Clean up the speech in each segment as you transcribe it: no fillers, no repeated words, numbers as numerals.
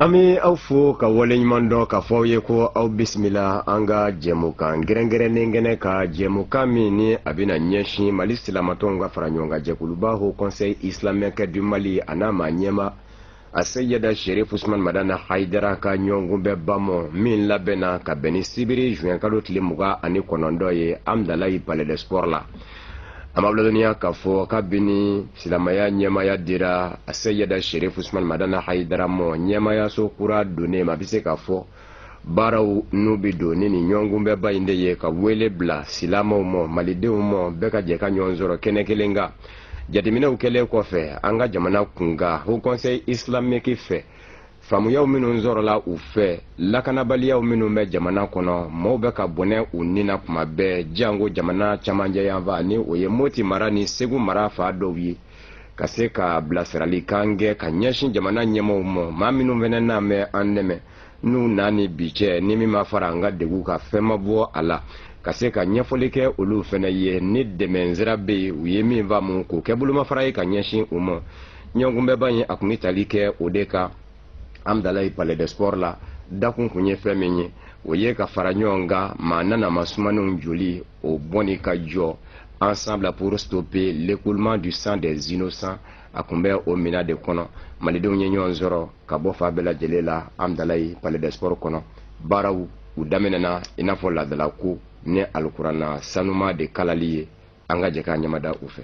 Ami aw fo ka waleɲuman dɔ ka fɔ aw ye ko aw bisimila an ka jɛmukan gɛrɛngɛrɛnnen kɛnɛ ka jɛmukan min ni a bɛna ɲɛsin Mali silamatɔnw ka fara ɲɔgɔn kan jɛkuluba Haut Conseil islamique du Mali a n'a maa ɲɛma a Seyida Sherif Ousmane Madana Haidara ka ɲɔgɔnkunbɛ bamɔ min labɛnna ka bɛn ni sibiri juin kalo tile 29 ye Amdalahi Palais des Sports la. Amabladoniya k'a fɔ kabini silamaya ɲɛmaya dira a Seyida Sherif Ousmane Madana Haidara mɔ ɲɛmayaso kura donnen ma a bɛ se k'a fɔ baaraw n'u bɛ don ni nin ɲɔgɔnkunbɛba in de ye ka wele bila silamɛw mɔ malidenw mɔ bɛɛ ka jɛ ka ɲɔgɔn sɔrɔ kɛnɛ kelen kan jateminɛw kɛlen kɔfɛ an ka jamana kunkan Haut Conseil islamique fɛ faamuyaw minnu sɔrɔla u fɛ lakanabaliyaw minnu bɛ jamana kɔnɔ mɔɔw bɛ ka bɔnɛ u ni na kuma bɛɛ jango jamana camancɛ yanfan ni o ye Moti mara ni Segu mara fa dɔw ye ka se ka bilasiralikan kɛ ka ɲɛsin jamana ɲɛmɔgɔw mɔ maa minnu fɛnɛ n'a mɛ an dɛmɛ n'u n'a ni bi cɛ ni min ma fara an ka degun ka fɛn ma bɔ a la ka se ka ɲɛfɔli kɛ olu fɛnɛ ye ni dɛmɛ sira bɛ yen u ye min faamu k'o kɛ bolomafara ye ka ɲɛsin u ma ɲɔgɔnkunbɛba in a kun bɛ tali kɛ o de kan Amdalahi Palais des Sports la dakun kun ye fɛn min ye o ye ka fara ɲɔgɔn kan maa nana masumanenw joli o bɔnni ka jɔ ensemble pour stopper l'écoulement du sang des innocents a kun bɛ o mina de kɔnɔ malidenw ye ɲɔgɔn sɔrɔ ka bɔ fa bɛɛ lajɛlen la Amdalahi Palais des Sports kɔnɔ baaraw u daminɛna i n'a fɔ ladala ko ni alikuranna sanuma de kalali ye an ka jɛ ka ɲɛmada u fɛ.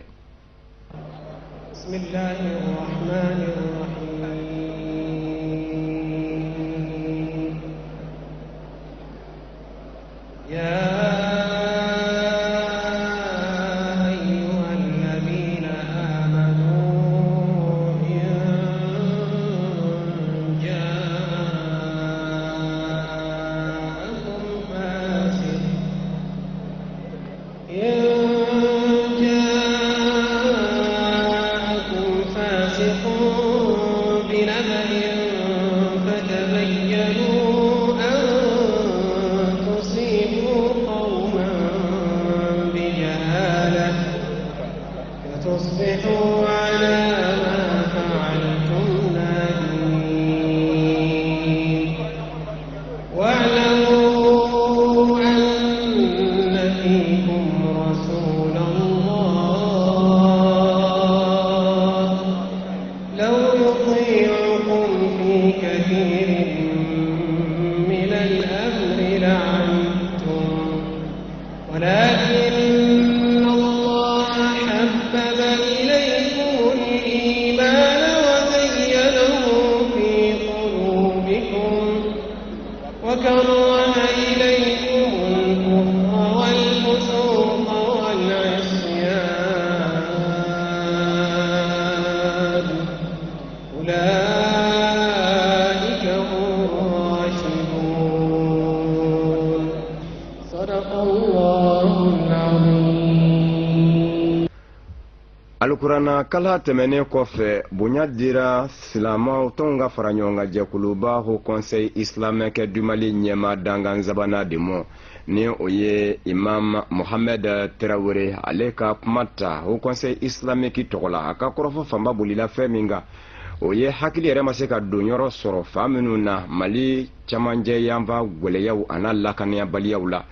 Alukurana kala tɛmɛnen kɔfɛ bonya dira silamɛw tɔnw ka fara ɲɔgɔn kan jɛkuluba Haut Conseil islamique du Mali ɲɛma dangan sabanan de mɔ ni o ye Imam Mohamed Traoré ale ka kuma ta Haut Conseil islamique tɔgɔ la a ka kɔrɔfɔ fanba bolila fɛn min kan o ye hakili yɛrɛ ma se ka don yɔrɔ sɔrɔ fa minnu na Mali camancɛ yanfa gwɛlɛyaw a n'a lakaniyabaliyaw la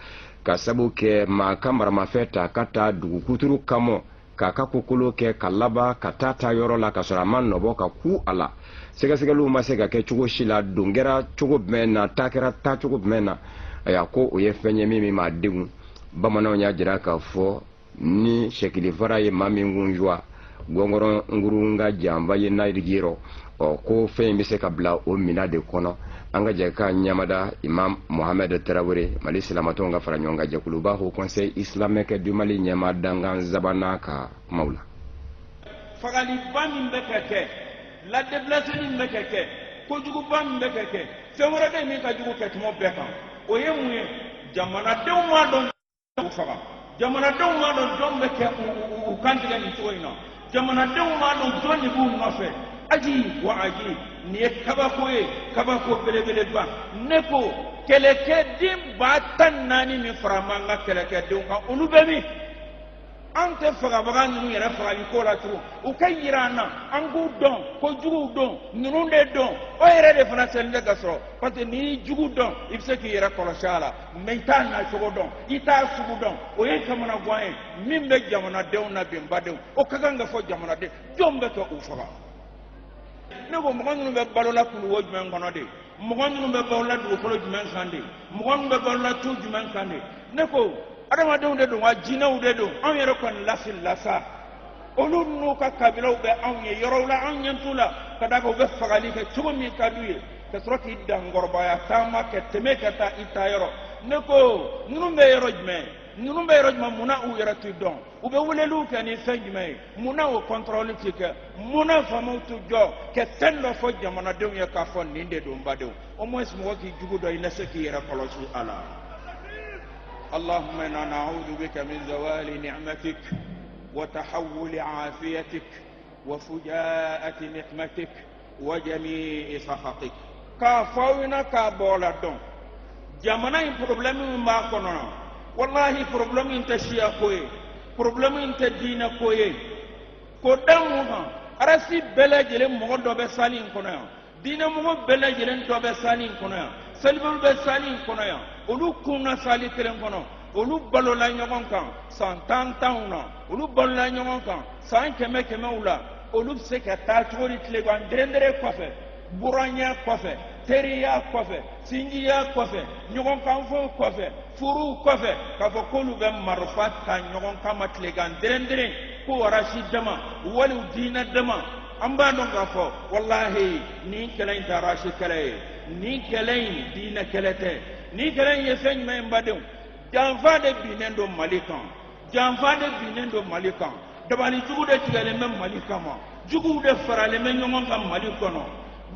ka sabu kɛ maa ka maramafɛn ta ka taa dugukuturu kamɔ k'a ka kokolo kɛ ka laban ka taa yɔrɔ la ka sɔrɔ a ma nɔbɔ ka ku a la sɛgɛsɛgɛliw ma se ka kɛ cogo si la don kɛra cogo jumɛn na taa kɛra taa cogo jumɛn na aya ko o ye fɛn ye min ma degun bamananw y'a jira k'a fɔ ni sɛkilifara ye maa min kun joie gɔngɔrɔ ngurun ka janba ye n'a yirigirɔ ko fɛn in bɛ se ka bila o mina de kɔnɔ an ka jɛ ka ɲamada Imam Mohamed Traoré Mali silamatɔnw ka fara ɲɔgɔn kan jɛkuluba Haut Conseil islamique du Mali ɲɛma dangan sabanan ka kumaw la. Fagaliba min bɛ ka kɛ la déplacement min bɛ ka kɛ kojuguba min bɛ ka kɛ fɛn wɛrɛ de min ka jugu kɛ tuma bɛɛ kan o ye mun ye jamanadenw ma dɔn u faga jamanadenw ma dɔn jɔn bɛ kɛ u kantigɛ nin cogo in na jamanadenw ma dɔn jɔn de b'u nɔfɛ aji wa aji nin ye kabako ye kabako belebeleba ne ko kɛlɛkɛden 14,000 min fara man ka kɛlɛkɛdenw kan olu bɛ min ante faga baga nunu yɛrɛ fagali ko la turu u ka yira an na an k'u dɔn ko juguw dɔn ninnu de dɔn o yɛrɛ de fana selen tɛ ka sɔrɔ parce que n'i y'i jugu dɔn i bɛ se k'i yɛrɛ kɔlɔsi a la mais i t'a nacogo dɔn i t'a sugu dɔn o ye kamana gan ye min bɛ jamanadenw na bi n badenw o ka kan ka fɔ jamanaden jɔn bɛ kɛ u faga ne ko mɔgɔ minnu bɛ balola kuluwo jumɛn kɔnɔ de mɔgɔ minnu bɛ balola dugukolo jumɛn kan de mɔgɔ minnu bɛ balola tu jumɛn kan de ne ko adamadenw de don wa jinɛw de don anw yɛrɛ kɔni lasila sa olu n'u ka kabilaw bɛ anw ye yɔrɔw la anw ɲɛ t'u la ka da kan u bɛ fagali kɛ cogo min ka d'u ye ka sɔrɔ k'i dankɔrɔbaya taama kɛ tɛmɛ ka taa i ta yɔrɔ ne ko ninnu bɛ yɔrɔ jumɛn ninnu bɛ yɔrɔ jumɛn munna u yɛrɛ t'u dɔn u bɛ weleliw kɛ ni fɛn jumɛn ye munna o kɔntrɔli tɛ kɛ munna faamaw t'u jɔ ka fɛn dɔ fɔ jamanadenw ye k'a fɔ nin de don badenw au moins mɔgɔ k'i jugu dɔn i na se k'i yɛrɛ kɔlɔsi a la اللهم إنا نعوذ بك من زوال نعمتك وتحول عافيتك وفجاءة نقمتك وجميع سخطك كافونا كابولا دون جامنا problem ما كنا والله problem انت شيا كوي problem انت دين كوي كودامونا arasi bɛɛ lajɛlen mɔgɔ dɔ bɛ sali in kɔnɔ yan diinɛmɔgɔ bɛɛ lajɛlen dɔ bɛ sali in kɔnɔ yan selibaw bɛ sali in kɔnɔ yan olu kunna sali kelen kɔnɔ olu balola ɲɔgɔn kan san 10 na olu balola ɲɔgɔn kan san 100 la olu bɛ se ka taa cogo di tilegan dɛrɛndɛrɛ kɔfɛ buranya kɔfɛ teriya kɔfɛ sinjiya kɔfɛ ɲɔgɔn kanfɔw kɔfɛ furuw kɔfɛ k'a fɔ k'olu bɛ marifa ta ɲɔgɔn kan ma tilegan dɛrɛndɛrɛ ko arasi dama waliw diinɛ dama an b'a dɔn k'a fɔ walahi nin kɛlɛ in tɛ arasi kɛlɛ ye nin kɛlɛ in diinɛ kɛlɛ tɛ nin kɛlɛ in ye fɛn jumɛn ye n badenw janfa de binnen don mali kan janfa de binnen don mali kan dabali jugu de tigɛlen bɛ mali kama juguw de faralen bɛ ɲɔgɔn kan mali kɔnɔ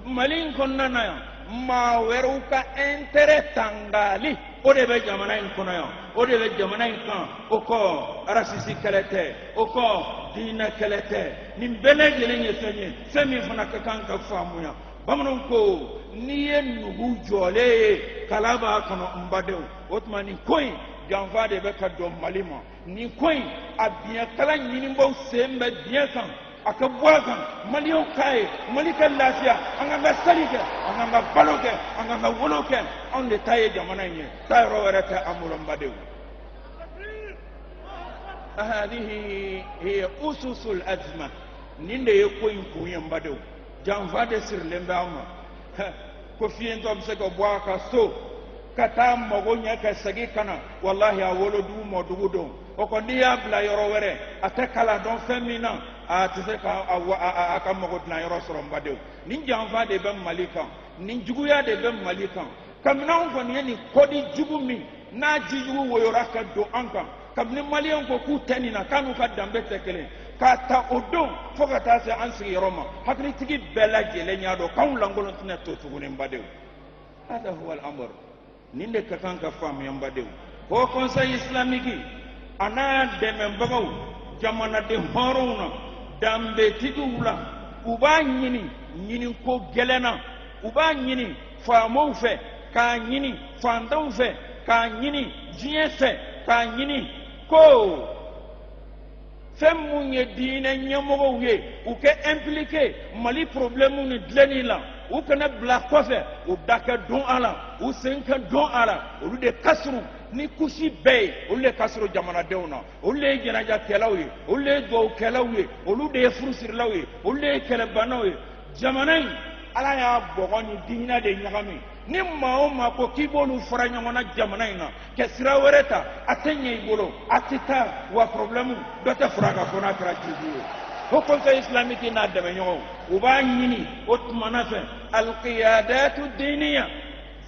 mali in kɔnɔna na yan maa wɛrɛw ka intérêt tangali o de bɛ jamana in kɔnɔ yan o de bɛ jamana in kan o kɔ arasisi kɛlɛ tɛ o kɔ diinɛ kɛlɛ tɛ nin bɛɛ lajɛlen ye fɛn ye fɛn min fana ka kan ka faamuya bamananw ko n'i ye nugu jɔlen ye kala b'a kɔnɔ n badenw o tuma nin ko in janfa de bɛ ka don mali ma nin ko in a biɲɛkala ɲinibaaw sen bɛ biɲɛ kan a ka bɔ a kan maliyɛnw k'a ye mali ka lafiya an k'an ka sali kɛ an k'an ka balo kɛ an k'an ka wolo kɛ anw de ta ye jamana in ye taa yɔrɔ wɛrɛ tɛ an bolo n badenw هذه هي أسس الأزمة nin de ye ko in kun ye n badenw janfa de sirilen bɛ an ma ko fiyentɔ bɛ se ka bɔ a ka so ka taa mago ɲɛ ka segin ka na walahi a wolodugu mɔdugu don o kɔni n'i y'a bila yɔrɔ wɛrɛ a tɛ kala dɔn fɛn min na a tɛ se ka a ka mago dilan yɔrɔ sɔrɔ n badenw nin janfa de bɛ mali kan nin juguya de bɛ mali kan kabini anw kɔni ye nin kɔdi jugu min n'a ji jugu woyora ka don an kan kabini maliyɛnw ko k'u tɛ nin na k'a n'u ka danbe tɛ kelen k'a ta o don fo ka taa se an sigiyɔrɔ ma hakilitigi bɛɛ lajɛlen y'a dɔn k'anw lankolon tɛna to tuguni n badenw hada huwa al-amr nin de ka kan ka faamuya n badenw o conseil islamique a n'a dɛmɛbagaw jamanaden hɔrɔnw na danbetigiw la u b'a ɲini ɲiniko gɛlɛn na u b'a ɲini faamaw fɛ k'a ɲini fantanw fɛ k'a ɲini diɲɛ fɛ k'a ɲini ko fɛn mun ye diinɛ ɲɛmɔgɔw ye u kɛ impliqué mali problème ni dilanni la u kana bila kɔfɛ u da ka don a la u sen ka don a la olu de kasuru ni kusi bɛɛ ye olu de kasuru jamanadenw na olu de ye jɛnɛjakɛlaw ye olu de ye dugawukɛlaw ye olu de ye furusirilaw ye olu de ye kɛlɛbanaw ye jamana in ala y'a bɔgɔ ni diinɛ de ɲagami ni maa o maa ko k'i b'olu fara ɲɔgɔn na jamana in na ka sira wɛrɛ ta a tɛ ɲɛ i bolo a tɛ taa wa problème dɔ tɛ fara ka fɔ n'a kɛra jibu ye o conseil islamique n'a dɛmɛɲɔgɔnw u b'a ɲini o tumana fɛ alqiyadatu diniya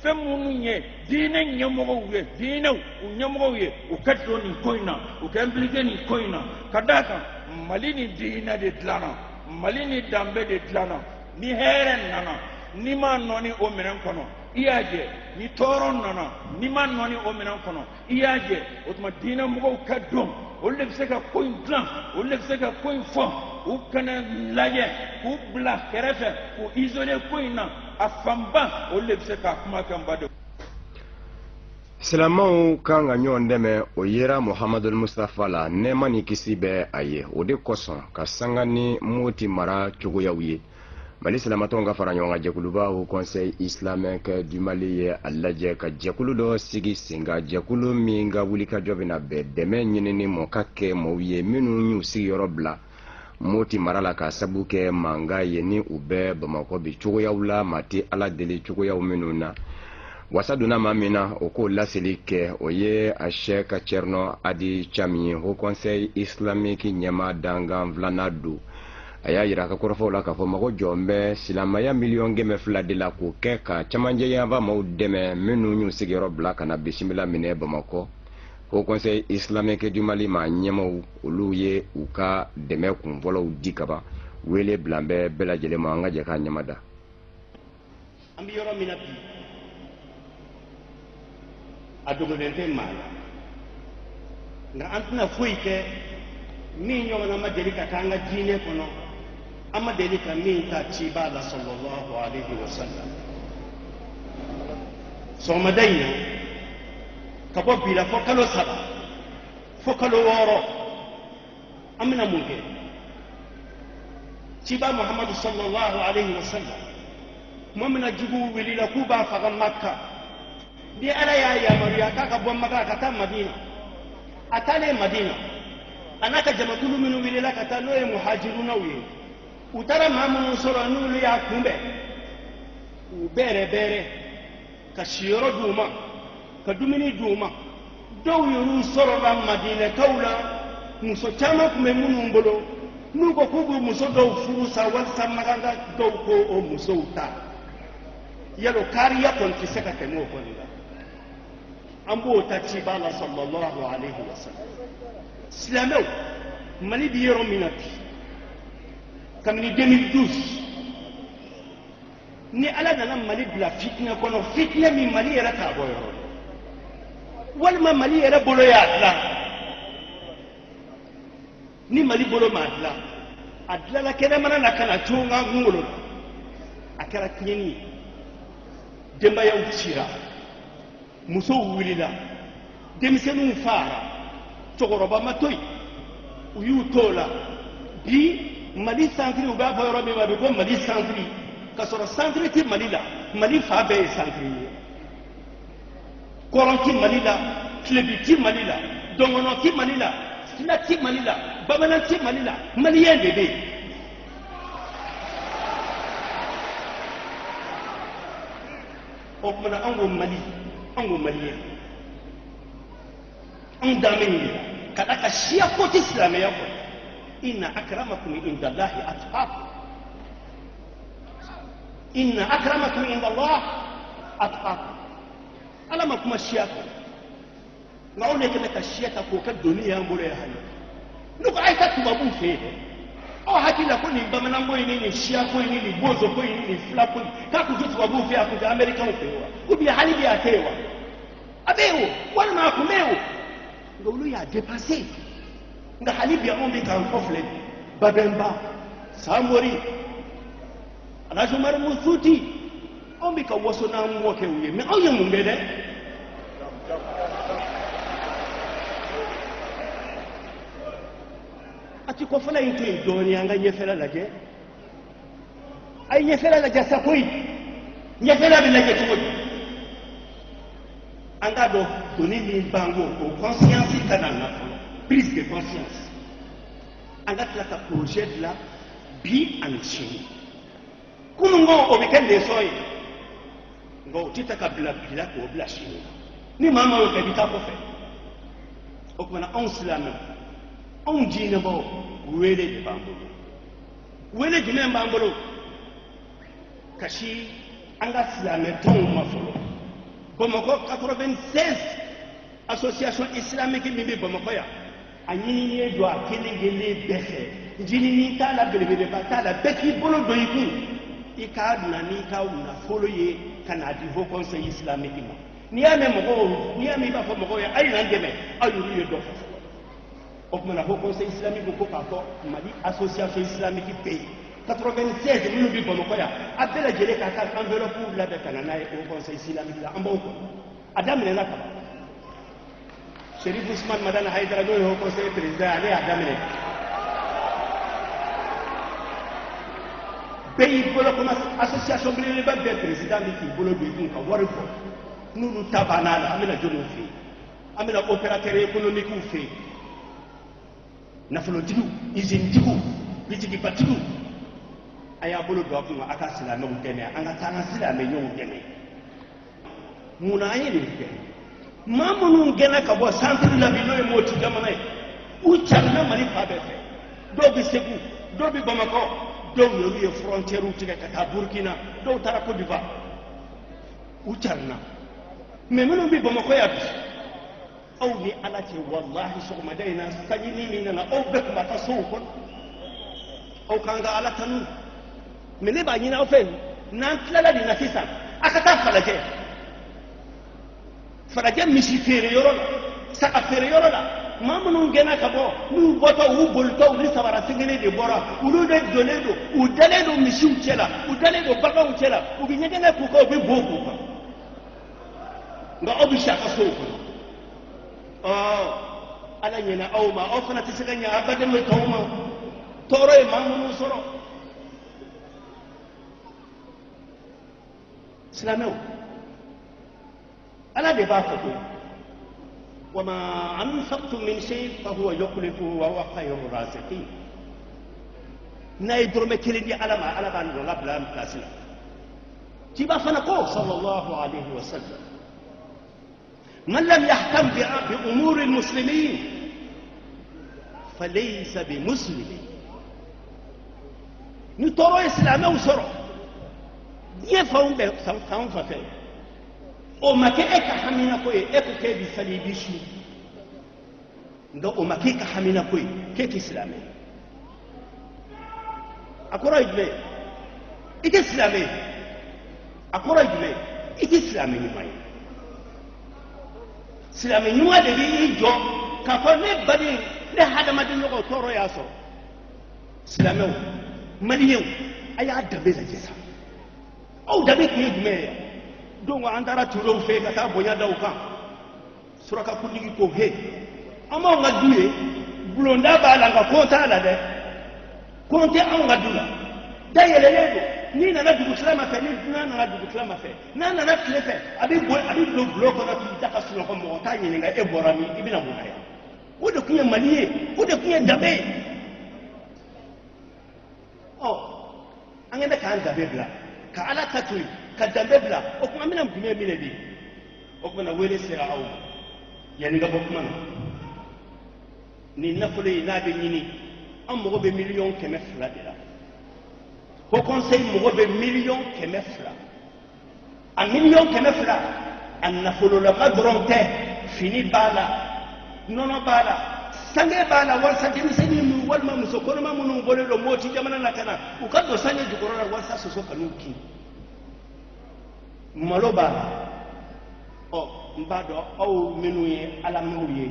fɛn minnu ye diinɛ ɲɛmɔgɔw ye diinɛw u ɲɛmɔgɔw ye u ka don nin ko in na u ka impliqué nin ko in na ka d'a kan mali ni diinɛ de dilanna mali ni danbe de dilanna ni hɛrɛ nana ni ma nɔni o minɛn kɔnɔ i y'a jɛ ni tɔɔrɔ nana ni ma nɔni o minɛn kɔnɔ i y'a jɛ o tuma diinɛ mɔgɔw ka dɔn olu de bɛ se ka ko in dilan olu de bɛ se ka ko in fɔ u kana lajɛ k'u bila kɛrɛfɛ k'u isolé ko in na a fanba olu de bɛ se k'a kuma kɛ n badenw Silamaw kan ka ɲɔgɔn dɛmɛ o yera Muhamadul Mustafa la nɛɛma ni kisi bɛ a ye o de kosɔn ka sanga ni Moti mara cogoyaw ye Mali silamatɔnw ka fara ɲɔgɔn kan jɛkuluba au Conseil islamique du Mali ye a lajɛ ka jɛkulu dɔ sigi sen kan jɛkulu min ka wulikajɔ bɛna bɛn dɛmɛ ɲinini mɔ ka kɛ mɔɔw ye minnu y'u sigiyɔrɔ bila Moti mara la ka sabu kɛ mankan ye ni u bɛ Bamakɔ bi cogoyaw la maa tɛ Ala deli cogoyaw minnu na wasa donna maa min na o k'o laseli kɛ o ye a Sheikh Thierno Adi Chami au Conseil islamique ɲɛma dangan filanan don a y'a yira ka kɔrɔfɔw la k'a fɔ mago jɔn bɛ silamaya miliyɔn 200 de la k'o kɛ ka cɛmancɛ yanfan maaw dɛmɛ minnu y'u sigiyɔrɔ bila ka na bisimila minɛ Bamakɔ au Conseil islamique du Mali ma ɲɛmaw olu ye u ka dɛmɛ kunfɔlɔw di kaban wele bilan bɛ bɛɛ lajɛlen ma an ka jɛ k'a ɲɛmada. An bɛ yɔrɔ min na bi a dogolen tɛ maa la nka an tɛna foyi kɛ min ɲɔgɔnna ma deli ka kɛ an ka diinɛ kɔnɔ an ma deli ka min ta cibaa la sallallahu alaihi wa sallam sɔgɔmada in na ka bɔ bi la fo kalo 3 fo kalo 6 an bɛna mun kɛ cibaa Muhammadu sallallahu alaihi wa sallam tuma min na juguw wulila k'u b'a faga Makka ni Ala y'a yamaruya k'a ka bɔ Makka ka taa Madina a taalen Madina a n'a ka jamakulu minnu wulila ka taa n'o ye muhajirunaw ye u taara maa minnu sɔrɔ n'olu y'a kunbɛn u bɛrɛ ka siyɔrɔ d'u ma ka dumuni d'u ma dɔw y'u sɔrɔla Madinakaw la muso caman tun bɛ minnu bolo n'u ko k'u b'u muso dɔw furu sa walisa maganga dɔw ko o musow ta yalo kariya kɔni tɛ se ka tɛmɛ o kɔni la an b'o ta cibaa la sallallahu alaihi wa sallam silamɛw Mali bi yɔrɔ min na bi kabini 2012 ni Ala nana Mali bila fitinɛ kɔnɔ fitinɛ min Mali yɛrɛ t'a bɔ yɔrɔ walima Mali yɛrɛ bolo y'a dilan ni Mali bolo m'a dilan a dilanna kɛnɛmana na ka na to n ka kunkolo la a kɛra tiɲɛni ye denbayaw cira musow wulila denmisɛnninw fara cɛkɔrɔba ma to yen u y'u t'o la bi Mali centre u b'a fɔ yɔrɔ min ma bi ko Mali centre ka sɔrɔ centre tɛ Mali la Mali fa bɛɛ ye centre ye kɔrɔn tɛ Mali la tilebi tɛ Mali la dɔngɔnɔ tɛ Mali la fila tɛ Mali la bamanan tɛ Mali la maliyɛn de bɛ yen o kumana an ko Mali an ko maliyɛn an danbe nin de la ka da ka siya ko tɛ silamɛya kɔnɔ inna akramakum indallahi atqakum inna akramakum indallahi atqakum Ala ma kuma siya kɔnɔ nka aw de kɛlen ka siya ta k'o kɛ doni y'an bolo yan hali ne ko a ye taa tubabuw fɛ yen dɛ aw hakili la ko nin bamananko in ni nin siyako in ni nin bozoko in ni nin filako in k'a kun tɛ tubabuw fɛ yen a kun tɛ amɛrikɛnw fɛ yen wa ou bien hali bi a tɛ yen wa a bɛ yen o walima a kun bɛ yen o nka olu y'a dépassé nka hali bi anw bɛ k'an kɔfilɛ Babɛnba Samori Alhaji Umaru Musuti anw bɛ ka waso n'an mɔkɛw ye mais aw ye mun kɛ dɛ a ti kɔfɛla in to yen dɔɔnin an ka ɲɛfɛla lajɛ a ye ɲɛfɛla lajɛ sa koyi ɲɛfɛla bɛ lajɛ cogo di an k'a dɔn doni min b'an ko o conscience ka na na fɔlɔ prise de conscience an ka tila ka projet dilan bi ani sini kunun ko o bɛ kɛ leçon ye nka o tɛ ta ka bila bi la k'o bila sini ni maa ma y'o kɛ i bɛ taa kɔfɛ o kumana anw silamɛw anw diinɛbaw wele de b'an bolo wele jumɛn b'an bolo kasi an ka silamɛ tɔnw ma fɔlɔ Bamakɔ 96 association islamique min bɛ Bamakɔ yan a ɲininen don a kelen-kelen bɛɛ fɛ ɲinini t'a la belebeleba t'a la bɛɛ k'i bolo don i kun i k'a na n'i ka nafolo ye ka n'a di Haut Conseil islamique ma n'i y'a mɛn mɔgɔw n'i y'a mɛn i b'a fɔ mɔgɔw ye a ye n'an dɛmɛ aw y'olu ye dɔ fɔ o kumana Haut Conseil islamique ko k'a fɔ Mali association islamique bɛɛ ye 96 minnu bɛ Bamakɔ yan a bɛɛ lajɛlen k'a ka enveloppe labɛn ka na n'a ye Haut Conseil islamique la an b'aw kɔnɔ a daminɛna kaban Cherif Ousmane Madana Haïdara n'o ye Haut Conseil président ale y'a daminɛ bɛɛ y'i bolo comme association belebeleba bɛɛ président bɛ k'i bolo don i kun ka wari bɔ n'olu ta banna la an bɛna jɔnniw fɛ yen an bɛna opérateur économique fɛ yen nafolotigiw usine-tigiw bitigibatigiw a y'a bolo don a kun a ka silamɛw dɛmɛ an ka taa an ka silamɛɲɔgɔnw dɛmɛ munna an ye nin kɛ maa minnu gɛnna ka bɔ centre la bi n'o ye Moti jamana ye u carina Mali fa bɛɛ fɛ dɔw bɛ Segu dɔw bɛ Bamakɔ dɔw y'olu ye frontière tigɛ ka taa Burkina dɔw taara Côte d'Ivoire u carina mais minnu bɛ Bamakɔ yan bi aw ni Ala cɛ wallahi sɔgɔmada in na sanji min nana aw bɛɛ tun b'a ka sow kɔnɔ aw kan ka Ala tanu mais ne b'a ɲini aw fɛ n'an tilala nin na sisan a ka taa Falajɛ misi feere yɔrɔ la saga feere yɔrɔ la maa minnu gɛnna ka bɔ n'u bɔtɔ u bolitɔ ni sabara sengelen de bɔra olu de donnen don u dalen don misiw cɛ la u dalen don baganw cɛ la u bɛ ɲɛgɛnɛ k'u kan u bɛ bo k'u kan nka aw bɛ si a ka sow kɔnɔ Ala ɲɛna aw ma aw fana tɛ se ka ɲɛ abadan bɛ tɔw ma tɔɔrɔ ye maa minnu sɔrɔ silamɛw Ala de b'a fɔ ko wa ma anfaqtum min shay fa huwa yukhlifuhu wa huwa khayrur raziqin n'a ye dɔrɔmɛ kelen di Ala ma Ala b'a nɔgɔya bila an place la ciba fana ko sallallahu alayhi wa sallam man lam yahtam bi umuri al-muslimin falaysa bi muslim ni tɔɔrɔ ye silamɛw sɔrɔ diɲɛ fanw bɛɛ fan fɛ o ma kɛ e ka hamina ko ye e ko k'e bɛ sali i bɛ su nka o ma k'e ka hamina ko ye k'e tɛ silamɛ a kɔrɔ ye jumɛn i tɛ silamɛ a kɔrɔ ye jumɛn i tɛ silamɛ ɲuman ye silamɛ ɲuman de b'i jɔ k'a fɔ ne baden ne hadamaden ɲɔgɔn tɔɔrɔ y'a sɔrɔ silamɛw maliyɛnw a y'a danbe lajɛ sa aw danbe tun ye jumɛn ye donc an taara turew fɛ ka taa bonya da u kan suraka kuntigi ko he an b'anw ka du ye bulonda b'a la nka kon t'a la dɛ kon tɛ anw ka du la da yɛlɛlen don n'i nana dugutila fɛ ni dunan nana dugutila fɛ n'a nana tile fɛ a bɛ don bulon kɔnɔ k'i da ka sunɔgɔ mɔgɔ t'a ɲininka e bɔra min i bɛna mun na yan o de tun ye Mali ye o de tun ye danbe ye an kɛlen k'an danbe bila ka Ala ta to yen ka danbe bila o kuma bɛna jumɛn minɛ bi o kumana wele sera aw ma yanni ka bɔ kuma na nin nafolo in n'a bɛ ɲini an mago bɛ miliyɔn 200 de la Haut Conseil mago bɛ miliyɔn 200 a miliyɔn 200 a nafololama dɔrɔn tɛ fini b'a la nɔnɔ b'a la sange b'a la walasa denmisɛnnin minnu walima muso kɔnɔma minnu bɔlen don Moti jamana na ka na u ka don sange jukɔrɔ la walasa soso ka n'u kin malo b'a la n b'a dɔn aw minnu ye alamiw ye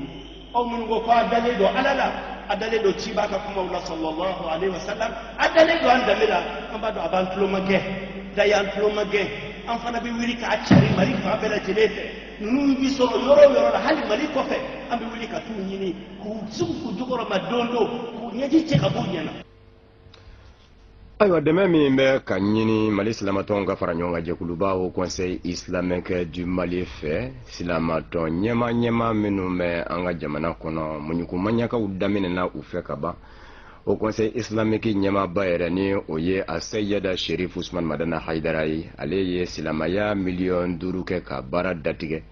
aw minnu ko k'a dalen don Ala la a dalen don ciba ka kumaw la sallallahu alayhi wa sallam a dalen don an danbe la an b'a dɔn a b'an tulo ma gɛn da y'an tulo ma gɛn an fana bɛ wuli k'a cari Mali fan bɛɛ lajɛlen fɛ ninnu bi sɔrɔ yɔrɔ o yɔrɔ la hali Mali kɔfɛ an bɛ wuli ka t'u ɲini k'u sigi k'u jukɔrɔ ma don k'u ɲɛji cɛ ka b'u ɲɛna. Ayiwa dɛmɛ min bɛ ka ɲini Mali silamatɔnw ka fara ɲɔgɔn kan jɛkuluba Haut Conseil islamique du Mali fɛ silamatɔn ɲɛma minnu bɛ an ka jamana kɔnɔ muɲukumaɲakaw daminɛna u fɛ ka ban Haut Conseil islamique ɲɛmaba yɛrɛ ni o ye a Seyida Cherif Ousmane Madana Haïdara ye ale ye silamaya miliyɔn 5 kɛ ka baara datigɛ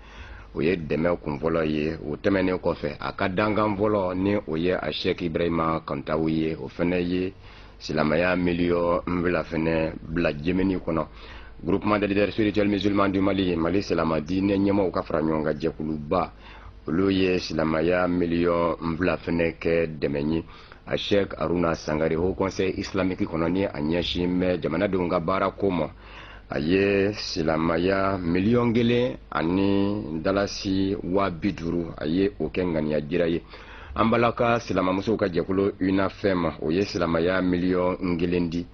o ye dɛmɛ kunfɔlɔ ye o tɛmɛnen kɔfɛ a ka dankan fɔlɔ ni o ye a Sheikh Ibrahima Kantawu ye o fana ye silamaya miliyɔn 7 fɛnɛ bila Jemeni kɔnɔ groupement des leaders spirituels musulmans du Mali Mali silama diinɛ ɲɛmaaw ka fara ɲɔgɔn kan jɛkuluba olu ye silamaya miliyɔn 7 fɛnɛ kɛ dɛmɛ ye a Sheikh Haruna Sangare Haut Conseil islamique kɔnɔ ni a ɲɛsin bɛ jamanadenw ka baara ko ma a ye silamaya miliyɔn 1 ani dalasi 50,000 a ye o kɛ ŋaniya jira ye an balaka silamamusow ka jɛkulu UNAFEM o ye silamaya miliyɔn 1 di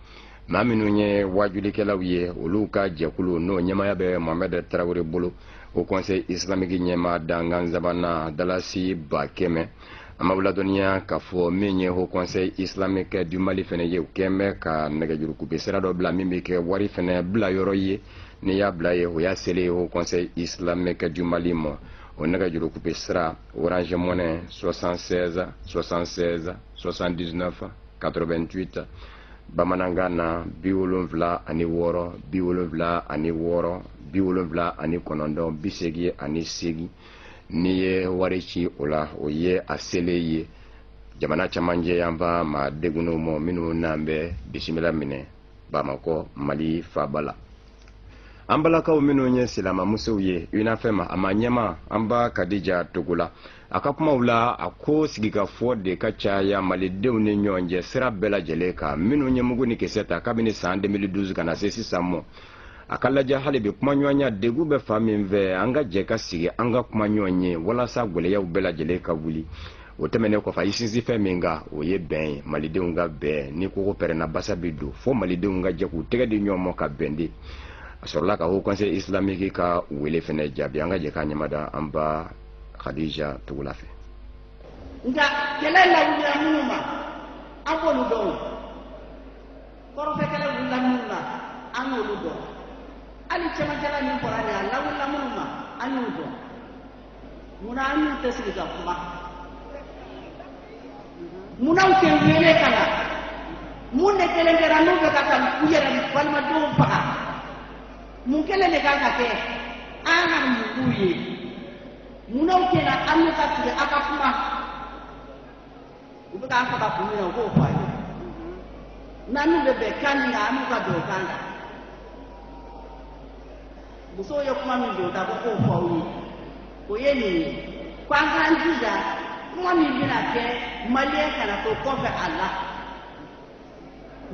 maa minnu ye waajulikɛlaw ye olu ka jɛkulu n'o ɲɛmaya bɛ Mohamed Traoré bolo au conseil islamique ɲɛma dangan zabana dalasi 100 an b'aw ladɔnniya k'a fɔ min ye au conseil islamique du Mali fɛnɛ ye u kɛn bɛ ka nɛgɛjurukupe sira dɔ bila min bɛ kɛ wari fɛnɛ bila yɔrɔ ye n'i y'a bila ye o y'a selen au conseil islamique du Mali ma o nɛgɛjurukupe sira Orange Money 76 76 79 88 bamanankan na 76 76 79 88 n'i ye wari ci o la o ye a selen ye jamana camancɛ yan fa ma degunenw ma minnu n'an bɛ bisimila minɛ Bamakɔ Mali faaba la. An balakaw minnu ye silamamusow ye UNAFEM a ma ɲɛma an ba Kadija Togola a ka kumaw la a ko sigikafɔ de ka caya malidenw ni ɲɔgɔn cɛ sira bɛɛ lajɛlen kan minnu ye mugu ni kisɛ ta kabini san 2012 ka na se sisan mɔ a ka lajɛ hali bi kuma ɲɔgɔnya degun bɛ fa min fɛ an ka jɛ ka sigi an ka kuma ɲɔgɔn ye walasa gwɛlɛyaw bɛɛ lajɛlen ka wuli o tɛmɛnen kɔfɛ a sinsin fɛn min kan o ye bɛn ye malidenw ka bɛn ni koko pɛrɛnna basa bi don fo malidenw ka jɛ k'u tɛgɛ di ɲɔgɔn ma ka bɛn de a sɔrɔla ka haut conseil islamique ka wele fɛnɛ jaabi an ka jɛ k'a ɲɛmada an ba Khadija Togola fɛ. Nka kɛlɛ lawulila minnu ma an b'olu dɔn kɔrɔfɛ kɛlɛ wulila minnu na an y'olu dɔn hali cɛmancɛla min fɔra nin a lawulila minnu ma an y'u dɔn munna an y'u tɛ sigi ka kuma munna u tɛ wele ka na mun de kelen kɛra n'u bɛ ka taa u yɛrɛ balimadenw faga mun kelen de kan ka kɛ an ka mun k'u ye munna u tɛ na an y'u ka sigi a ka kuma u bɛ k'an faga kun min na u b'o fɔ a ye n'an bɛ bɛn kan min na an n'u ka bɛn o kan kan musow ye kuma min don ta ko k'o fɔ aw ye o ye nin ye ko an k'an jija kuma min bɛna kɛ maliyɛn kana to kɔfɛ a la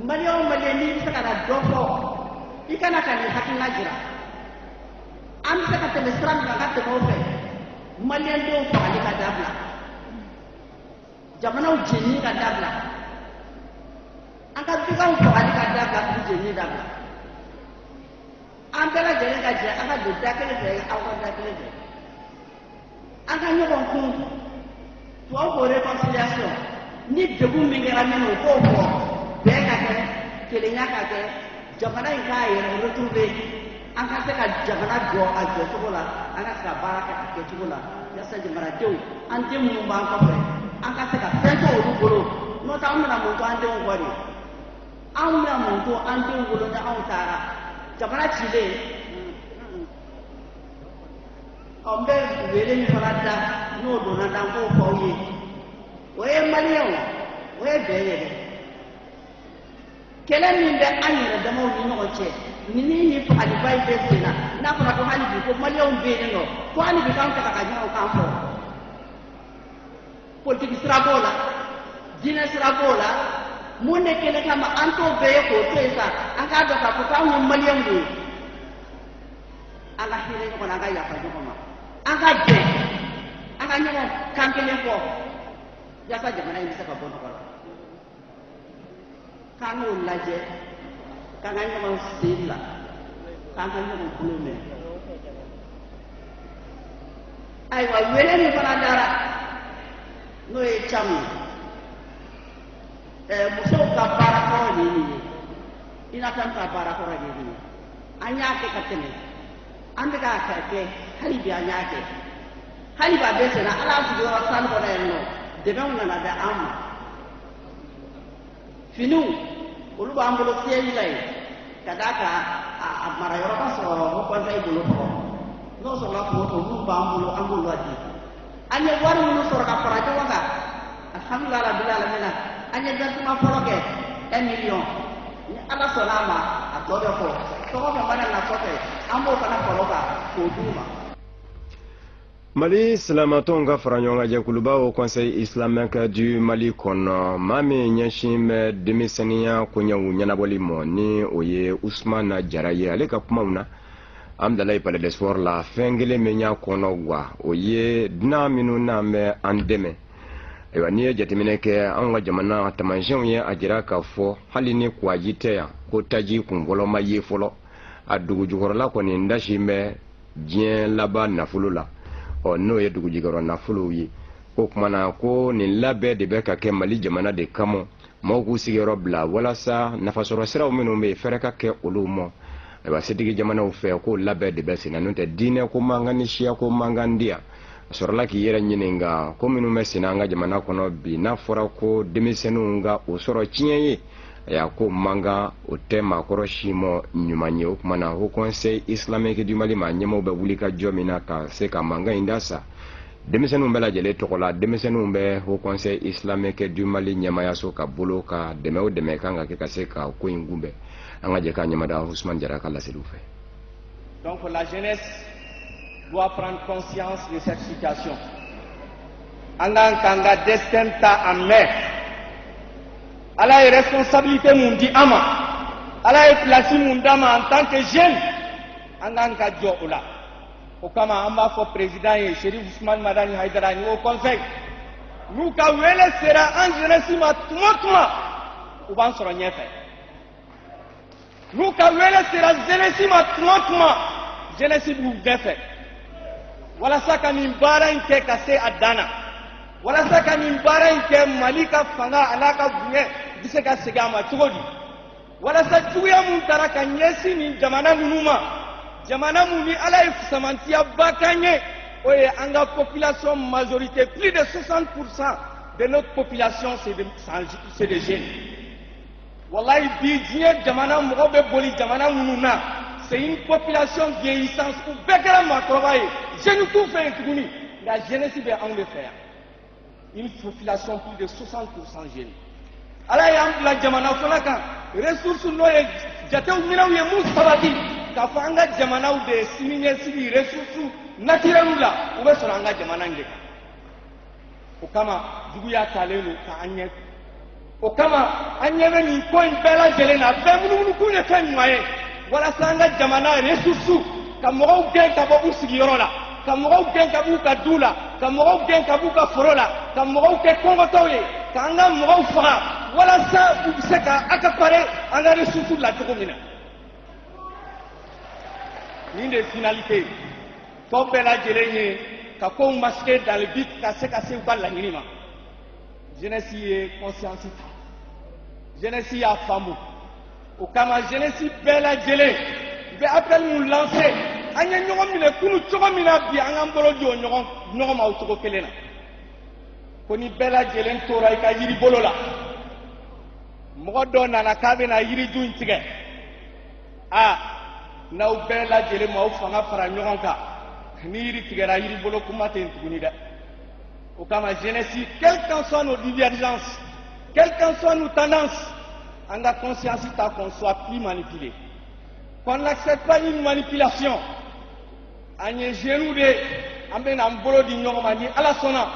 maliyɛn o maliyɛn n'i bɛ se ka na dɔ fɔ i kana ka nin hakilina jira an bɛ se ka tɛmɛ sira min kan ka tɛmɛ o fɛ maliyɛn denw fagali ka dabila jamanaw jeni ka dabila an ka dugaw fagali ka dabila k'u jeni dabila an bɛɛ lajɛlen ka jɛ an ka don da kelen fɛ aw ka da kelen fɛ an ka ɲɔgɔn kun tubabu ko réconciliation ni degun min kɛra minnu u k'o fɔ bɛɛ ka kɛ kelenya ka kɛ jamana in k'a yɛrɛ retrouver an ka se ka jamana jɔ a jɔcogo la an ka se ka baara kɛ a kɛcogo la yasa jamanadenw an den minnu b'an kɔfɛ an ka se ka fɛn to olu bolo n'o tɛ an bɛna mun to an denw kɔ de an bɛna mun to an denw bolo ni anw taara jamana cilen n bɛ wele min fana da n'o donna da n b'o fɔ aw ye o ye maliyɛnw o ye bɛn ye dɛ kɛlɛ min bɛ an yɛrɛ damaw ni ɲɔgɔn cɛ ni fagaliba in bɛ sen na n'a fɔra ko hali bi ko maliyɛnw bɛ yen nɔ ko hali bi k'an fɛ ka ɲɔgɔn kan fɔ politiki sira b'o la diinɛ sira b'o la mun de kelen kama an t'o bɛɛ ye k'o to yen sa an k'a dɔn k'a fɔ k'anw ye maliyɛnw de ye an ka hinɛ ɲɔgɔn na an ka yafa ɲɔgɔn ma an ka bɛn an ka ɲɔgɔn kan kelen fɔ yasa jamana in bɛ se ka bɔ nɔgɔ la k'an k'o lajɛ k'an ka ɲɔgɔn sen la k'an ka ɲɔgɔn bolo mɛn ayiwa wele min fana dara n'o ye camu musow ka baara kɔrɔ de ye nin ye INAFEM ka baara kɔrɔ de ye nin ye an y'a kɛ ka tɛmɛ an bɛ k'a kɛ hali bi an y'a kɛ hali bi a bɛ senna ala y'a sigiyɔrɔ sani kɔnɔ yan nɔ dɛmɛw nana bɛ an ma finiw olu b'an bolo siège la yen ka d'a kan a marayɔrɔ ka sɔrɔ o conseil bolo kɔrɔ n'o sɔrɔla k'o to olu b'an bolo an b'olu di an ye wari minnu sɔrɔ ka fara ɲɔgɔn kan alhamdulilayi rabbil alamin an ye versement fɔlɔ kɛ 1 million ni ala sɔnna a ma a tɔ bɛ fɔ tɔgɔ fɛn mana na kɔfɛ an b'o fana fɔlɔ kan k'o d'u ma. Mali silamatɔnw ka fara ɲɔgɔn kan jɛkuluba au conseil islamique du Mali kɔnɔ maa min ɲɛsin bɛ denmisɛnninya koɲɛw ɲɛnabɔli ma ni o ye Usmana Jara ye ale ka kumaw na Amdalayi Palais des Sports la fɛn kelen min y'a kɔnɔ wa o ye dunan minnu n'an bɛ an dɛmɛ ayiwa n'i ye jateminɛ kɛ an ka jamana taamasiyɛnw ye a jira k'a fɔ hali ni kwaji tɛ yan ko taji kunfɔlɔ ma ye fɔlɔ a dugu jukɔrɔla kɔni n dasilen bɛ diɲɛ laban nafolo la n'o ye dugu jukɔrɔ nafolow ye o kumana ko nin labɛn de bɛ ka kɛ Mali jamana de kama maaw k'u sigiyɔrɔ bila walasa nafasɔrɔ siraw minnu bɛ yen fɛrɛ ka kɛ olu ma ayiwa setigi jamanaw fɛ k'o labɛn de bɛ sen na n'o tɛ diinɛ ko mankan ni siya ko mankan di yan a sɔrɔla k'i yɛrɛ ɲininka ko minnu bɛ sen na an ka jamana kɔnɔ bi n'a fɔra ko denmisɛnninw ka o sɔrɔ tiɲɛ ye a y'a ko mankan o tɛ maakɔrɔ si ma ɲuman ye o kumana Haut Conseil islamique du Mali ma ɲɛmaaw bɛ wuli ka jɔ min na ka se ka mankan in da sa denmisɛnninw bɛɛ lajɛlen tɔgɔ la denmisɛnninw bɛ Haut Conseil islamique du Mali ɲɛmaayaso ka bolo ka dɛmɛ o dɛmɛ kan ka kɛ ka se ka ko in kunbɛn an ka jɛ k'a ɲɛmada Ousmane Diarra ka laseliw fɛ. Donc la jeunesse doit prendre conscience de cette situation. Kanga destin ta en mer. Allah est responsabilité mon dit ama. Allah est placé mon dame en tant que jeune. Kanga jo ola. Okama amba fo président et Chérif Ousmane Madani Haidarani au conseil. Nous ka wele sera en jeunesse ma tuma uban soro nyefe. Nous ka wele sera jeunesse ma tuma jeunesse bu defe. Wala saka min bara inte kase adana wala saka min bara inte malika fanga alaka bunye bise ka segama tugodi wala sa tuya mun taraka nyesi ni jamana munuma jamana muni ala ifsamantia bakanye oye anga population majorité plus de 60% de notre population c'est des jeunes wallahi bi diye jamana mogobe boli jamana mununa c'est une population vieillissante ou bekara ma travailler je ne tout fait tuguni la jeunesse be en le faire une population plus de 60% jeunes ala ya la jamana folaka ressources no e jatew minaw ye mun sabati ka fanga jamana de signe sibi ressources naturelles la ou be sora anga jamana ngeka o kama dugu ya talelu ka anye o kama anye be ni ko in bela jelena be munu ku ne kan maye wala sanga jamana ressources ka mo gen ka bo sigiyoro la ka mo gen ka bu ka dula ka mo gen ka bu ka forola ka mo ke kongo tawle ka anga mo fa wala sa u se ka akapare anga ressources la tokomina ni de finalité to bela jelenye ka ko masquer dans le but ka se balla nima jeunesse est conscience jeunesse ya famu o kama jeunesse bela jele be appel nous lancer anya ñogo mine kunu cogo mina bi anga mbolo jo ñogo ma uto kelena koni bela jele tora ka yiri bolola mo do nana kabe na yiri juin tige na bela jele ma fanga fara ñogo ka ni yiri tige ra yiri bolo kuma ten tuguni da o kama jeunesse quelles qu'en soient nos divergences quelles qu'en soient nos tendances on a conscience qu'on soit plus manipulé. Qu'on n'accepte pas une manipulation. On est jeune de, on est en bolo di normani à la sona.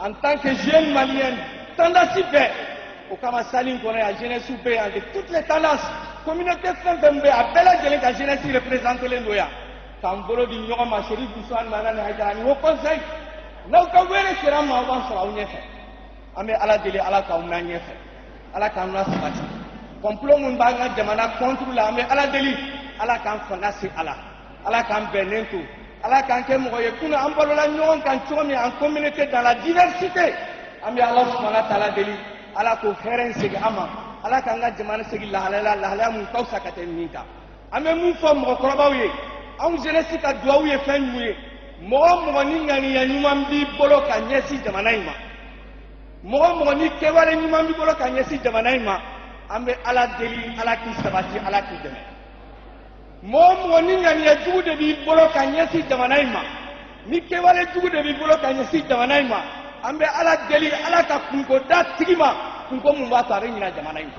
En tant que jeune malien, tendance fait. Au kama saline qu'on est à jeunesse soupé, de toutes les tendances. Communauté FMB, à belle jeunesse, la jeunesse représente les noyas. Quand bolo di normani, Chérif Ousmane Madani Haidarani, au conseil, nous quand vous êtes là, on va faire un effet. On est à la délai, à la kauna effet. À la kauna sabati. Complot mun banga jamana contre la mais ala deli ala kan fanga si ala kan benentu ala kan ke mo ye kuna ambalo la nyon kan chomi en communauté dans la diversité ami Allah subhanahu wa ta'ala deli ala ko feren sigi ama ala kan ga jamana sigi la hala mun tawsa katen ninka ame mun fo mo ko bawiye am jeunesse ka duawiye fen muye mo ni ngani ya nyumam bi bolo ka nyesi jamana ima mo ni kewale nyumam bi bolo ka nyesi jamana ima ambe ala deli ala ki sabati ala ki deme mo ni ngani ya jugu de bi bolo ka nyesi jamana ima ni kewale jugu de bi bolo ka nyesi jamana ima ambe ala deli ala ka kunko da tigima kunko mun ba tare ni na jamana ima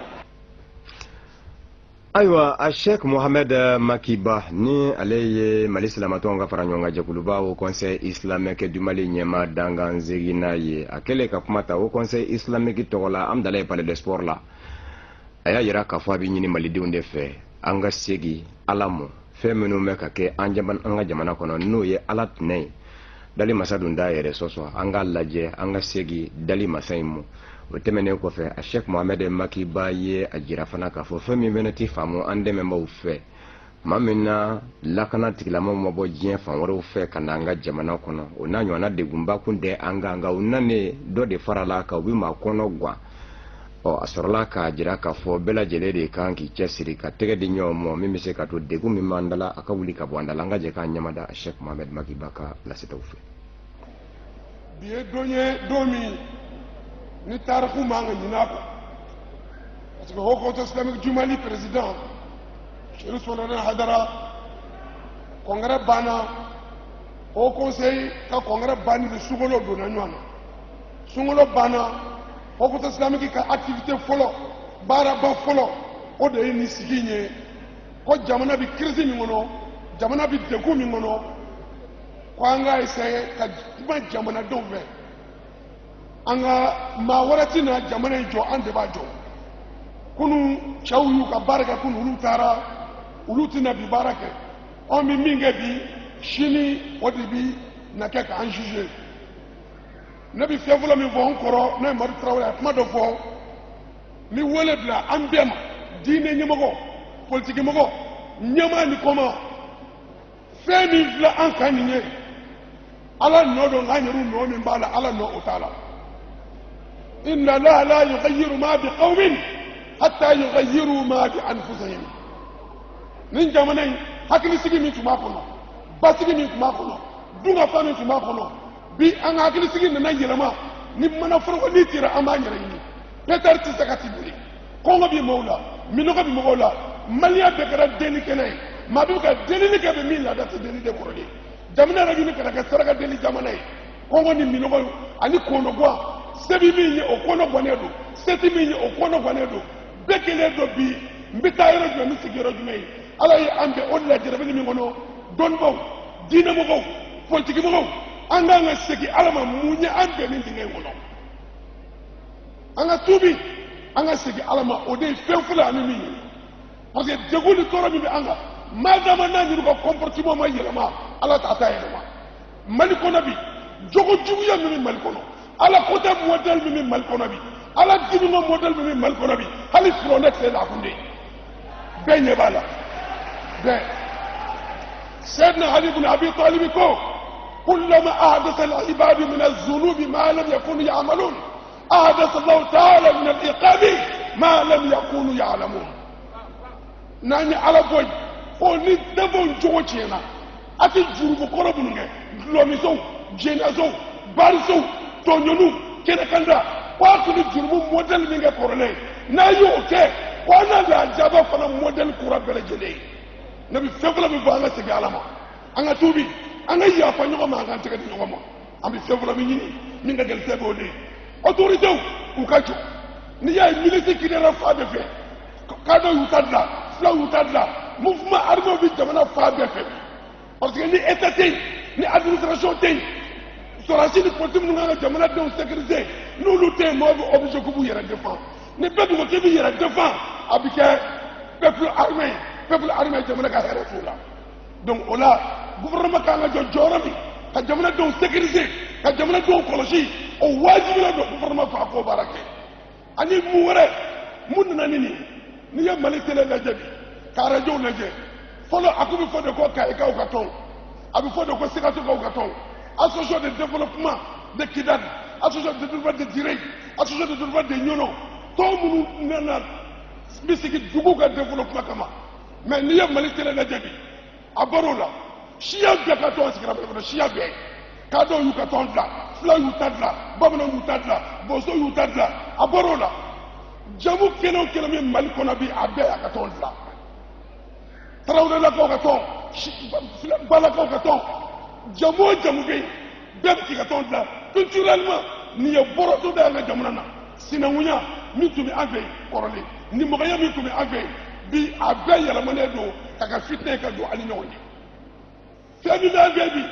aywa a Sheikh Mohamed Makiba ni ale ye Mali Silamato nga fara ɲɔgɔn kan jɛkuluba au Conseil islamique du Mali ɲɛma dangan zegina ye a kɛlen ka kuma ta au Conseil islamique tɔgɔ la an dala ye palais de sport la a y'a yira k'a fɔ a bɛ ɲini malidenw de fɛ an ka segi ala mɔ fɛn minnu bɛ ka kɛ an ka jamana kɔnɔ n'o ye ala tinɛ ye dali masa dun da yɛrɛ sɔsɔ an ka lajɛ an ka segi dali masa in mu o tɛmɛnen kɔfɛ a Sheikh Mohamed Maki ba ye a jira fana k'a fɔ fɛn min fɛnɛ ti faamu an dɛmɛbaaw fɛ maa min na lakana tigilamaw ma bɔ diɲɛ fan wɛrɛw fɛ ka na an ka jamana kɔnɔ o n'a ɲɔgɔnna degunba kun tɛ an kan nka o nanen dɔ de farala kan u bɛ maa kɔnɔ gan a sɔrɔla k'a jira k'a fɔ bɛɛ lajɛlen de kan k'i cɛsiri ka tɛgɛ di ɲɔgɔn ma min bɛ se ka to degun min b'an da la a ka wuli ka bɔ an da la an ka jɛ k'an ɲamada Sheikh Mohamed Maki ba ka lasetaw fɛ. bi ye don ye don min ni tariku man ka ɲinɛ a kɔ parce que Haut Conseil islamique du Mali président Chérif Souleymane Hadara congrès banna Haut Conseil ka congrès banni de sunkalo donna ɲɔgɔn na sunkalo banna Haut Conseil islamique ka activité fɔlɔ baaraba fɔlɔ o de ye nin sigi in ye ko jamana bi crise min kɔnɔ jamana bi degun min kɔnɔ ko an ka essayer ka kuma jamanadenw fɛ an ka maa wɛrɛ tɛna jamana in jɔ an de b'a jɔ kunu cɛw y'u ka baara kɛ kunu olu taara olu tɛna bi baara kɛ anw bɛ min kɛ bi sini o de bi na kɛ k'an juger ne bɛ fɛn fɔlɔ min fɔ n kɔrɔ n'o ye Madu Tarawele a ye kuma dɔ fɔ ni wele bila an bɛɛ ma diinɛ ɲɛmɔgɔ politiki mɔgɔ ɲɛmaa ni kɔma fɛn min filɛ an kan nin ye ala nɔ don k'an yɛrɛ nɔ min b'a la ala nɔ o t'a la inna Allaha la yughayyiru ma bi qawmin hatta yughayyiru ma bi anfusihim nin jamana in hakilisigi min tun b'a kɔnɔ basigi min tun b'a kɔnɔ dunkafa min tun b'a kɔnɔ bi an ka hakilisigi nana yɛlɛma ni mana foroko ni tira an b'a yɛrɛ ɲini Peter tɛ se ka ti boli kɔngɔ bɛ mɔgɔw la minɔgɔ bɛ mɔgɔw la maliya bɛɛ kɛra deli kɛnɛ ye maa bɛ ka delili kɛ bɛ min laada tɛ deli de kɔrɔlen jamana yɛrɛ ɲini kana kɛ saraka deli jamana ye kɔngɔ ni minɔgɔ ani kɔnɔguwa sebi min ye o kɔnɔ gannen don seti min ye o kɔnɔ gannen don bɛɛ kelen don bi n bɛ taa yɔrɔ jumɛn n bɛ sigi yɔrɔ jumɛn ye ala ye an bɛn o de la jarabili min kɔnɔ dɔnnibaw diinɛmɔgɔw politikimɔgɔw an k'an ka segin ala ma mun ye an bɛn nin dingɛ in kɔnɔ an ka tuubi an ka segin ala ma o de ye fɛn fɔlɔ ani min ye parce que degun ni tɔɔrɔ min bɛ an kan maa dama n'a ɲini ka comportement ma yɛlɛma ala t'a ta yɛlɛma mali kɔnɔ bi jogo juguya min bɛ mali kɔnɔ ala kota modèle min bɛ mali kɔnɔ bi ala dimina modèle min bɛ mali kɔnɔ bi hali furanɛ tɛ la kun de bɛɛ ɲɛ b'a la bɛɛ Sayyidina Ali ibn Abi Talib ko كلما أحدث العباد من الذنوب ما لم يكونوا يعملون أحدث الله تعالى من العقاب ما لم يكونوا يعلمون ناني على بوي oni dabo njogo chena ati jurubu koro bununge lomiso jenazo bariso tonyonu kene kanda kwa kuni jurubu model minge korole na yoke kwa na da jaba fana model kura bele jele nabi fefula bi banga sigi alama anga tubi anga ya fa nyoko ma anga tege nyoko ma ambi fefula mi nyini minga gel tebo le autorité u kacho ni ya milisi kidera fa be fe kado yutadla fla yutadla mouvement armé bi jamana fa be fe parce que ni état tay ni administration tay sorasi ni politique nga jamana de sécurité nous lutter mo obligé ko bu yera défend ni bedu ko bi yera défend abike peuple armé jamana ka hera fula donc ola gouvernement ka nga joro bi ka jamana de sécurité ka jamana de kolosi o wajibi la do gouvernement fa ko barake ani mu wara mun na ni ya mali tele la jabi ka radio la je folo akubi fo de ko ka e ka o ka ton abi fo de ko sikato ka o ka ton association de développement de Kidal, association de développement de Direct, association de développement de Nyono, tout le monde n'a pas de développement kama. Mais n'y a malité la jabi. À Barola, Chia bien katon c'est Chia bien. Kado yu katon là, Fla yu tadla, Babana yu tadla, Boso yu tadla. À Barola, Jamu keno kelame malikonabi abe à katon là. Traoré la katon, Bala katon. Jamu be bɛɛ bɛ ka tɔn dilan culturellement nin ye bɔrɔtɔ da an ka jamana na sinankunya min tun bɛ an fɛ kɔrɔlen nimɔgɔya min tun bɛ an fɛ bi a bɛɛ yɛlɛmanen don ka ka fitinɛ ka don ani ɲɔgɔn ye fɛn min bɛ an fɛ bi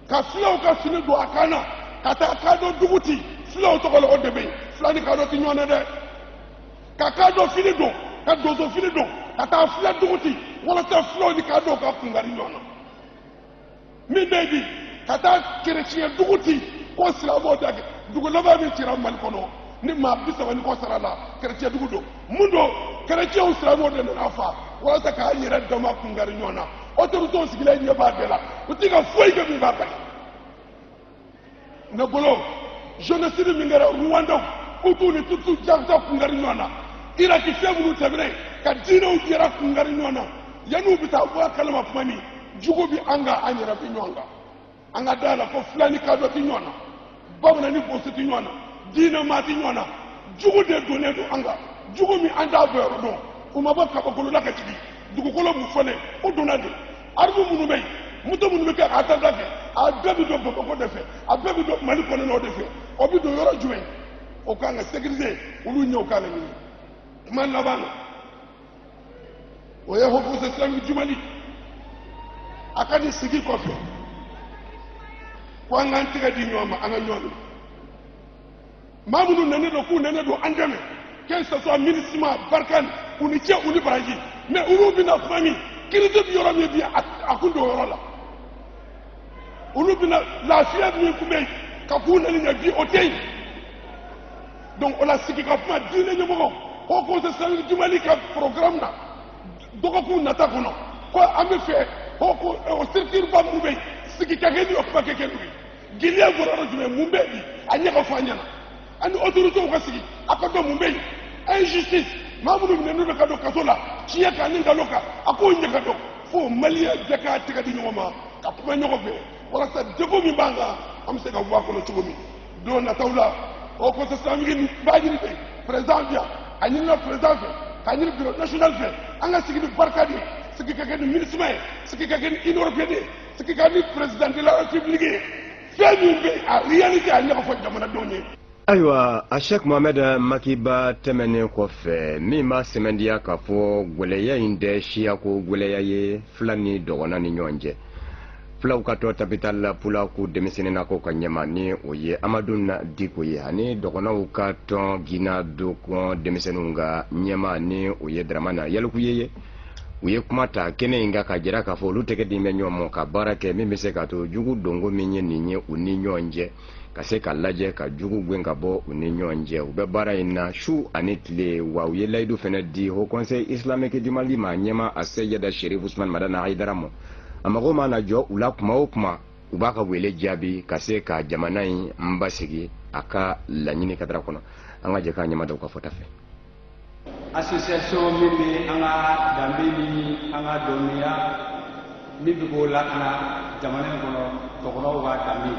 ka filaw ka fini don a kan na ka taa kadɔ dugu ci filaw tɔgɔ la o de bɛ yen fila ni kadɔ tɛ ɲɔgɔn na dɛ ka kadɔ fini don ka donso fini don ka taa fila dugu ci walasa filaw ni kadɔ ka kunkari ɲɔgɔn na min bɛ bi kata chrétien duguti ko silamo dage dugu laba min tira man kono ni ma bisa wani ko sarala chrétien dugu do mundo chrétien silamo de na fa wala ta ka yira dama kungari nyona autorité sigila ni ba bela utiga foi ga mi ba ba na bolo jeunesse mi ngara Rwanda utu ni tutu janta kungari nyona ira ki febulu tabre ka dina u jira kungari nyona yanu bita bo kalama fami jugo bi anga anyira bi nyonga anga dala ko flani ka do ti nyona babna ni bo ti nyona dina ma ti nyona jugo de do ne do anga jugo mi anda bo do kuma ba ka ko la ka ti dugu kolo mu fane o dona de arbu munu bay muto munu be ka atanda ke a bebi do ko defe a bebi do mali ko no defe o bi do yoro juwe o ka nga sécuriser ulu ñew ka la ni man la bana o ye ho ko se sang jumali akadi sigi ko fe ko nga ntiga di ñoma anga ñomi mamunu nene do ku nene do andame que ce soit ministre barkan uni che uni baraji mais ulu bina fami kiride bi yoro mi bi akundo yoro la ulu bina la fiya bi ku be ka ku na ni bi otey donc on a sigi ka fa dine ñu mo ko se sang jumali ka programme na do ko ku nata ko no ko amé fait ko o circuit ba mu be sigi ka gedi o pa ke ke gilia gororo jume mu be bi anya ko fanya na ani autorité ko sigi akodo mu be injustice mamudu ne no ka do kasola ciya ka ni ngaloka ako nyaka do fo malia jaka tika di nyoma ka kuma nyoko be wala sa dego mi banga am se ka wa ko to mi do na tawla o ko sa sami baji ni président dia ani no président ka ni bureau national fe anga sigi barkadi sigi ka gani ministre sigi ka gani européen sigi ka ni président de la république fe mi be a réalité a nyako fo jamana do ni ayiwa a Sheikh Mohamed Makiba tɛmɛnen kɔfɛ min b'a sɛmɛndiya k'a fɔ gwɛlɛya in tɛ siya ko gwɛlɛya ye fila ni dɔgɔna ni ɲɔgɔn cɛ filaw ka tɔ tapital la pula ko denmisɛnnin ko ka ɲɛma ni o ye Amadu Diko ye ani dɔgɔnaw ka tɔn Gina Doko denmisɛnninw ka ɲɛma ni o ye Dramana Yalukuye ye u ye kuma ta kɛnɛ in kan ka jira k'a fɔ olu tɛgɛ den bɛ ɲɔgɔn ma ka baara kɛ min bɛ se k'a to jugu dongo min ye nin ye u ni ɲɔgɔn cɛ ka se ka lajɛ ka jugu gɛn ka bɔ u ni ɲɔgɔn cɛ u bɛ baara in na su ani tile wa u ye layidu fana di Haut Conseil islamique du Mali ma ɲɛma a Seyida Sherif Ousmane Madana Haidara ma a mago mana jɔ u la kuma o kuma u b'a ka wele jaabi ka se ka jamana in n basigi a ka laɲini kadara kɔnɔ an ka jɛ k'a ɲɛmadaw ka fɔta fɛ. Association min bɛ an ka danbe ni an ka dɔnniya min bɛ k'o lakana jamana in kɔnɔ dɔgɔnɔw ka danbe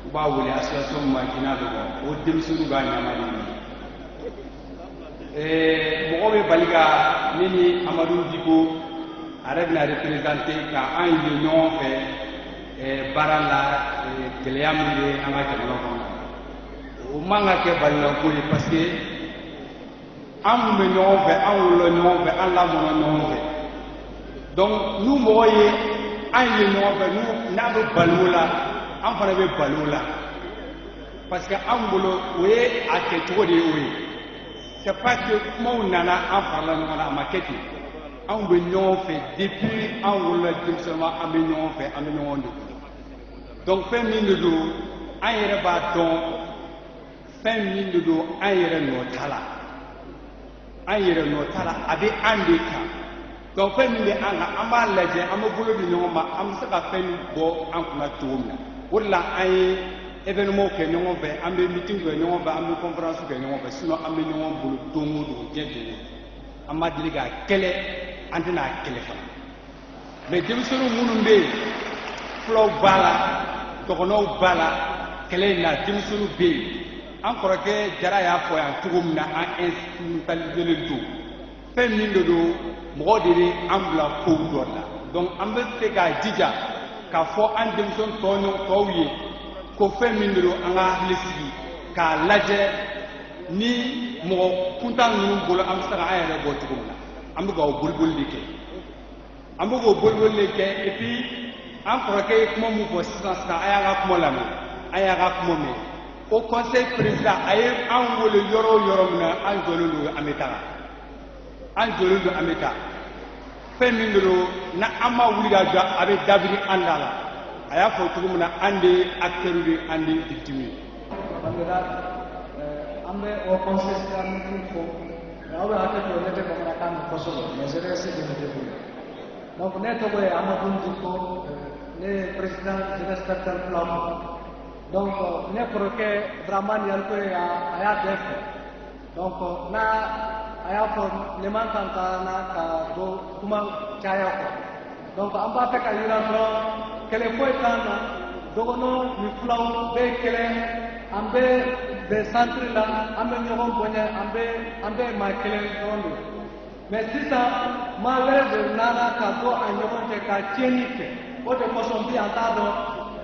u b'a wele association ma Gina Doko o denmisɛnninw ka ɲama de ye mɔgɔ bɛ bali ka ne ni Amadu Diko a yɛrɛ bɛna représenter ka an ye ɲɔgɔn fɛ baara la gɛlɛya min bɛ an ka jamana kɔnɔ o man ka kɛ balilako ye parce que an mun bɛ ɲɔgɔn fɛ an wolola ɲɔgɔn fɛ an lamɔna ɲɔgɔn fɛ donc n'u mɔgɔ ye an ye ɲɔgɔn fɛ n'a bɛ balo la an fana bɛ balo la parce que an bolo o ye a kɛcogo de ye o ye c'est pas que kumaw nana an farala ɲɔgɔn na a ma kɛ ten an bɛ ɲɔgɔn fɛ depuis an wolola denmisɛnninma an bɛ ɲɔgɔn fɛ an bɛ ɲɔgɔn de donc fɛn min de don an yɛrɛ b'a dɔn fɛn min de don an yɛrɛ nɔ t'a la an yɛrɛ nɔ t'a la a bɛ an de kan donc fɛn min bɛ an kan an b'a lajɛ an bɛ bolo di ɲɔgɔn ma an bɛ se ka fɛn bɔ an kunna cogo min na o de la an ye événement kɛ ɲɔgɔn fɛ an bɛ meeting kɛ ɲɔgɔn fɛ an bɛ conférence kɛ ɲɔgɔn fɛ sinon an bɛ ɲɔgɔn bolo don o don diɲɛ don an ma deli k'a kɛlɛ an tɛna a kɛlɛ fana mais denmisɛnninw minnu bɛ yen fulaw b'a la dɔgɔnɔw b'a la kɛlɛ in na denmisɛnninw bɛ yen an kɔrɔkɛ Jara y'a fɔ yan cogo min na an instrumentaliselen don fɛn min de don mɔgɔ de bɛ an bila kow dɔ la donc an bɛ se k'a jija k'a fɔ an denmisɛnnin tɔw ye ko fɛn min de don an ka hakili sigi k'a lajɛ ni mɔgɔ kuntan ninnu bolo an bɛ se ka an yɛrɛ bɔ cogo min na an bɛ k'o boliboli de kɛ an bɛ k'o boliboli de kɛ et puis an kɔrɔkɛ ye kuma min fɔ sisan a y'a ka kuma lamɛn a y'a ka kuma mɛn o conseil président a ye an wele yɔrɔ o yɔrɔ min na an jɔlen don an bɛ taga an jɔlen don an bɛ taa fɛn min de don na an ma wuli ka jɔ a bɛ dabiri an da la a y'a fɔ cogo min na an de acteur de an de victime ye. an bɛ o conseil islamique fo aw bɛ hakɛ to ne tɛ bamanankan mɛn kosɛbɛ mais je vais essayer de me débrouiller. Donc ne tɔgɔ ye Amadou Diko, ne ye président jeunesse capitaine Fulaw. Donc ne kɔrɔkɛ Dramane Yalko a y'a bɛɛ fɛ. Donc n'a a y'a fɔ ne man kan ka na ka don kuma caya kɔ. Donc an b'a fɛ ka yira dɔrɔn kɛlɛ foyi t'an na, dɔgɔnɔ ni Fulaw bɛɛ kɛlɛ, an bɛ bɛn centre la, an bɛ ɲɔgɔn bonya, an bɛ maa kelen dɔrɔn de. Mais sisan maa wɛrɛ de nana ka bɔ a ɲɔgɔn cɛ ka tiɲɛni kɛ, o de kosɔn bi an t'a dɔn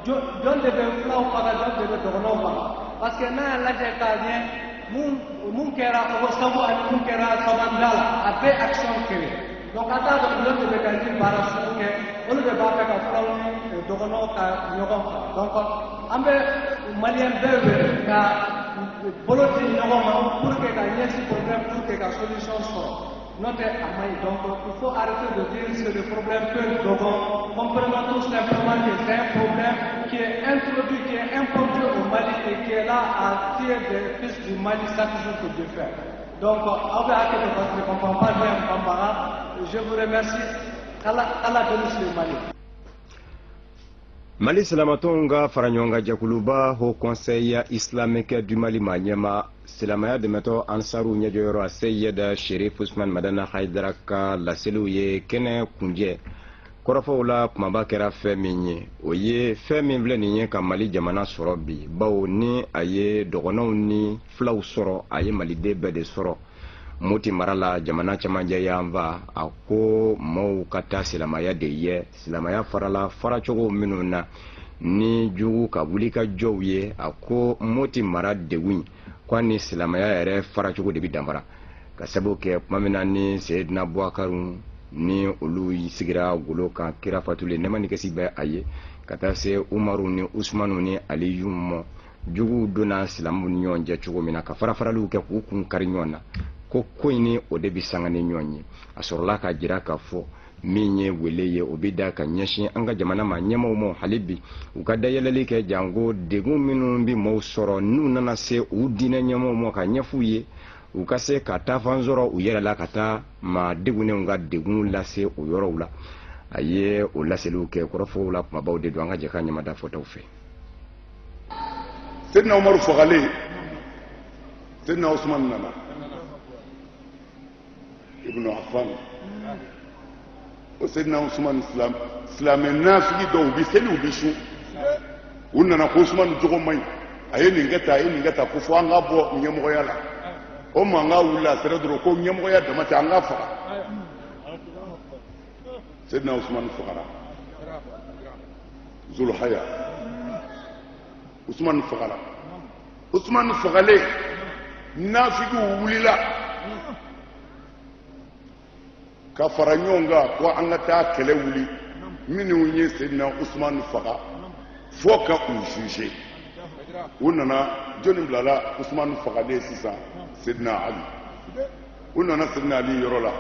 jɔn de bɛ Fulaw faga, jɔn de bɛ dɔgɔnɔw faga. Parce que n'a y'a lajɛ k'a ɲɛ mun kɛra o sabu ani mun kɛra sabanda la, a bɛɛ action kelen. Donc an t'a dɔn jɔn de bɛ ka nin baara sugu kɛ, olu de b'a fɛ ka Fulaw ni dɔgɔnɔw ka ɲɔgɔn faga. Donc an bɛ Maliyɛn bɛɛ wele ka bolo di ɲɔgɔn ma pour que ka ɲɛsin problème, pour que ka solution sɔrɔ. Notre amai, donc il faut arrêter de dire que c'est le problème que nous devons. Comprenons tout simplement que c'est un problème qui est introduit, qui est importé au Mali et qui est là à tirer des fils du Mali chaque jour pour Dieu faire. Donc, parce que je ne comprends pas bien Bambara, je vous remercie. Allah bénisse le Mali. Mali Salamatonga Faranyonga Jakuluba au Conseil islamique du Mali Manyama Silamaya de Meto Ansaru Nyajoro Aseyeda Sherif Ousmane Madana Haidaraka la Selouye Kene Kunje Korofola Kumabakera Feminye Oye Femin Vleninye ka Mali Jamana Sorobi Bao ni aye Dogono ni Flau Soro aye Mali Debe de Soro Moti Marala Jamana Chamanja Yamba Ako Mou Kata Silamaya de Ye Silamaya Farala Farachogo Minuna Ni Jugu Kabulika Joye Ako Moti Mara de Win Kwani Silamaya ere Farachogo de Bidambara Kasabo ke Mamina ni Seydina Bouakarou Ni Olu Sigira Goloka Kira Fatule Nemani Kesibe Aye Katase Umaru ni Ousmanu ni Ali Yumo Jugu Dona Silamu Nyonja Chogo Mina Kafara Faralu ke Kukun Karinyona ko koini o de bi sangane nyonyi asorola ka jira ka fo minye weleye obida ka nyeshi anga jamana ma nyemo mo halibi ukada yelele ke jango degu minu bi mo soro nu nana se udine nyemo mo ka nyefuye ukase ka tafanzoro uyela la kata ma degu ne nga degu la se o yoro wula aye o la selu ke korofo wula kuma bawde do anga je ka nyama da foto fe Sidna Umar Fogali Sidna Ousmane Nana Ibn Affan Sidna Ousmane Islam nafigi do bi seli ubi shu unana ko Ousmane jogo mai aye ningata ko fo anga bo nyemo yala o manga wula sere dro ko nyemo ya dama ta anga fa Sidna Ousmane Fakara Zul Haya Ousmane Fakale nafigi wulila ka faranyonga ko an ka taa kɛlɛ wuli minnu ye Seydina Ousmane faga fo ka u juger u nana jɔnni bilala Ousmane fagalen sisan Seydina Ali u nana Seydina Ali yɔrɔ la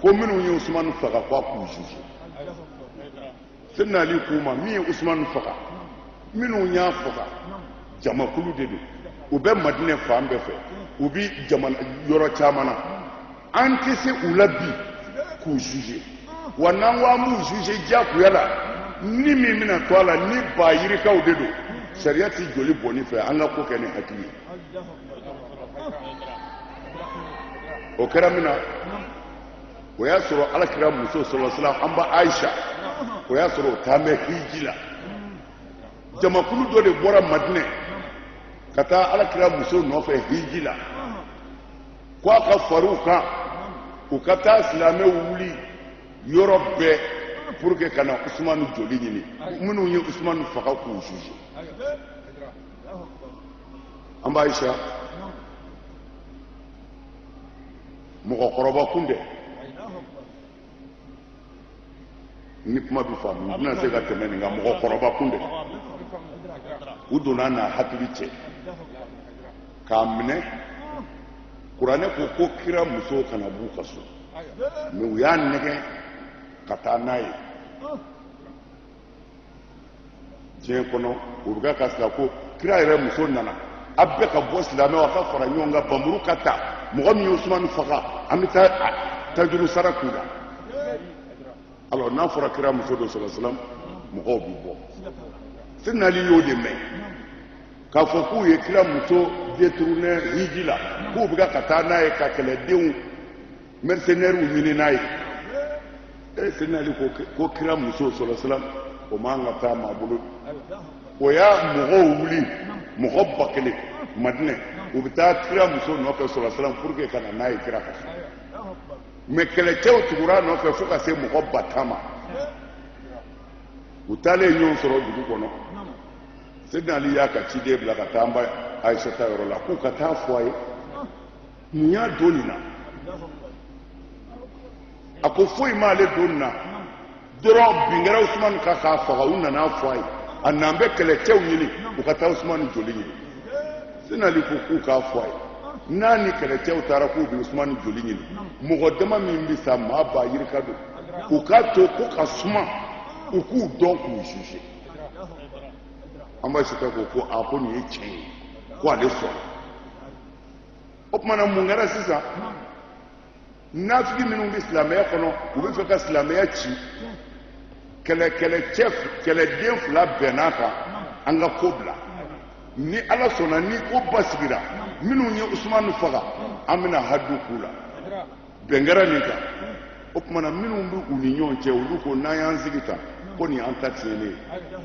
ko minnu ye Ousmane faga ko a k'u juger Seydina Ali k'u ma min ye Ousmane faga minnu y'a faga jamakulu de don u bɛ Madinɛ fan bɛɛ fɛ u bi jamana yɔrɔ caman na an tɛ se u la bi k'u juger wa n'an ko an b'u juger diyagoya la ni min bɛna to a la ni ba yirikaw de don sariya tɛ joli bɔnni fɛ an ka ko kɛ ni hakili ye o kɛra min na o y'a sɔrɔ alakira muso sallallahu alaihi wasallam an ba Aisha o y'a sɔrɔ o taa mɛ hiji la jamakulu dɔ de bɔra Madinɛ ka taa alakira muso nɔfɛ hiji la ko a ka far'u kan u ka taa silamɛw wuli yɔrɔ bɛɛ pour que ka na Ousmane joli ɲini minnu ye Ousmane faga k'u juger an b'a Aisha mɔgɔkɔrɔba kun dɛ ni kuma bɛ faamu n bɛna se ka tɛmɛ nin kan mɔgɔkɔrɔba kun dɛ u donna n'a hakili cɛ k'a minɛ kuranɛ ko kira muso kana b'u ka so mais u y'a nɛgɛ ka taa n'a ye diɲɛ kɔnɔ o bɛ ka sira ko kira yɛrɛ muso nana a bɛɛ ka bɔ silamɛw a ka fara ɲɔgɔn kan bamuru ka ta mɔgɔ min ye Usumani faga an bɛ taa tajuru sara k'u la alors n'a fɔra kira muso dɔ sallallahu alaihi wasallam mɔgɔw bɛ bɔ Sayyidina Ali y'o de mɛn k'a fɔ k'u ye kira muso détourné hiji la k'u bɛ ka taa n'a ye ka kɛlɛdenw mercenaires ɲini n'a ye Sayyidina Ali ko kira muso sallallahu alaihi wasallam o man ka taa maa bolo o y'a mɔgɔw wuli mɔgɔ 1000 Madinɛ u bɛ taa kira muso nɔfɛ sallallahu alaihi wasallam pour que ka na n'a ye kira ka mais kɛlɛcɛw tugura nɔfɛ fo ka se mɔgɔ 1000 ma u taalen ɲɔgɔn sɔrɔ dugu kɔnɔ Sayyidina Ali y'a ka ciden bila ka taa an ba Aïssata yɔrɔ la k'u ka taa fɔ a ye mun y'a don nin na a ko foyi m'ale don nin na dɔrɔn bin kɛra Usumani kan k'a faga u nana fɔ a ye a n'an bɛ kɛlɛcɛw ɲini u ka taa Usumani joli ɲini Sayyidina Ali ko k'u k'a fɔ a ye n'a ni kɛlɛcɛw taara k'u bɛ Usumani joli ɲini mɔgɔ dama min bɛ sa maa ba yirika don u k'a to ko ka suma u k'u dɔn k'u juger an b'a Aïssata ko a ko nin ye tiɲɛ ye ko ale sɔnna o tuma na mun kɛra sisan nafigi minnu bɛ silamɛya kɔnɔ u bɛ fɛ ka silamɛya ci kɛlɛden 2 bɛnn'a kan an ka ko bila ni ala sɔnna ni ko basigira minnu ye Usumani faga an bɛna hadu k'u la bɛn kɛra nin kan o tuma na minnu bɛ u ni ɲɔgɔn cɛ olu ko n'an y'an sigi tan ko nin y'an ta tiɲɛlen ye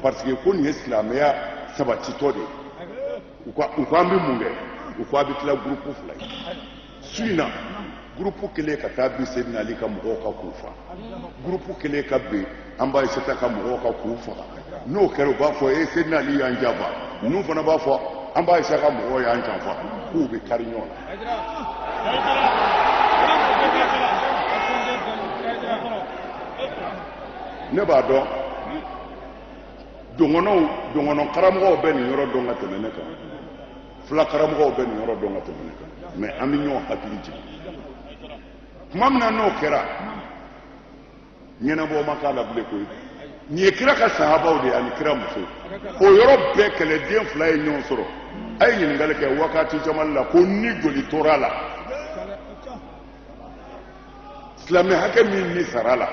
parce que ko nin ye silamɛya sabatitɔ de ye u ko an bɛ mun kɛ u ko a bɛ tila groupe 2 ye su in na groupe kelen ka taa bin Sayyidina Ali ka mɔgɔw ka k'u faga groupe kelen ka bin an b'a Aïssata ka mɔgɔw ka k'u faga n'o kɛra u b'a fɔ Sayyidina Ali y'an janfa ninnu fana b'a fɔ an b'a Aïssata ka mɔgɔw y'an janfa k'u bɛ kari ɲɔgɔn na ne b'a dɔn dɔngɔnɔ karamɔgɔw bɛ nin yɔrɔ dɔn ka tɛmɛ ne kan fila karamɔgɔw bɛ nin yɔrɔ dɔn ka tɛmɛ ne kan mais an bɛ ɲɔgɔn hakili jigin tuma min na n'o kɛra ɲɛnabɔ ma k'a la bilen koyi nin ye kira ka sahabaw de ye ani kira muso o yɔrɔ bɛɛ kɛlɛden 2 ye ɲɔgɔn sɔrɔ a ye ɲininkali kɛ wakati jamali la ko ni joli tora la silamɛ hakɛ min ni sara la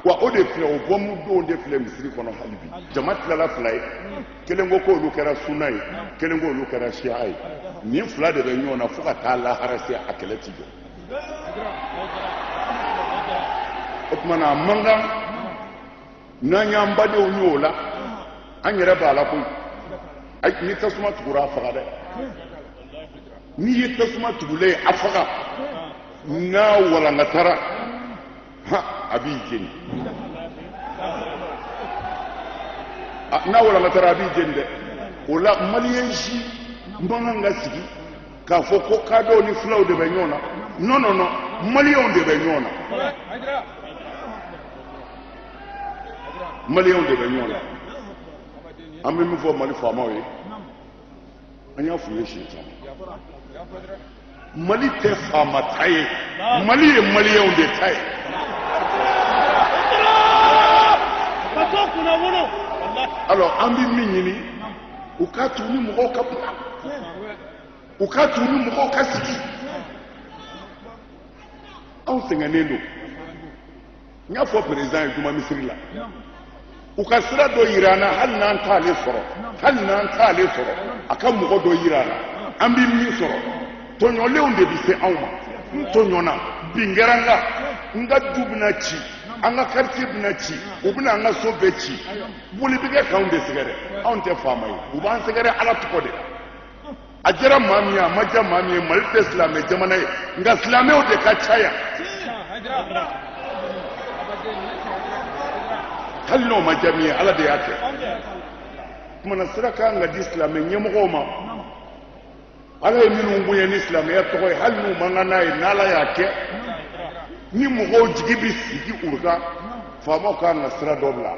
wa o de filɛ o bɔnmudenw de filɛ misiri kɔnɔ hali bi jama tilala 2 ye kelen ko k'olu kɛra sunna ye kelen ko olu kɛra siya ye nin 2 de bɛ ɲɔgɔn na fo ka taa lahara se a kɛlɛ ti jɔ o tuma na a man kan n'an y'an badenw y'o la an yɛrɛ b'a la koyi ni tasuma tugura a faga dɛ n'i ye tasuma tugulen a faga n'a walankatara a b'i jeni n'a walankatara a b'i jeni dɛ o la maliyɛn si man kan ka sigi k'a fɔ ko kadɔw ni filaw de bɛ ɲɔgɔn na non maliyɛnw de bɛ ɲɔgɔn na maliyɛnw de bɛ ɲɔgɔn na an bɛ min fɔ Mali faamaw ye an y'a f'u ye siɲɛ caman Mali tɛ faama ta ye Mali ye maliyɛnw de ta ye alors an bɛ min ɲini u k'a tu ni mɔgɔw ka bila u k'a tu ni mɔgɔw ka sigi anw sɛgɛnnen don n y'a fɔ président ye juma misiri la u ka sira dɔ yira an na hali n'an t'ale sɔrɔ a ka mɔgɔ dɔ yira an na an bɛ min sɔrɔ tɔɲɔlenw de bɛ se anw ma n tɔɲɔna bin kɛra n ka du bɛna ci an ka quartier bɛna ci u bɛna an ka so bɛɛ ci boli bɛ kɛ k'anw de sɛgɛrɛ anw tɛ faama ye u b'an sɛgɛrɛ ala tɔgɔ de a jɛra maa min ye a ma ja maa min ye Mali tɛ silamɛ jamana ye nka silamɛw de ka caya hali n'o ma ja min ye ala de y'a kɛ kumana sira kan ka di silamɛ ɲɛmɔgɔw ma ala ye minnu bonya ni silamɛya tɔgɔ ye hali n'u man kan n'a ye n'ala y'a kɛ ni mɔgɔw jigi bɛ sigi u kan faamaw kan ka sira dɔ bila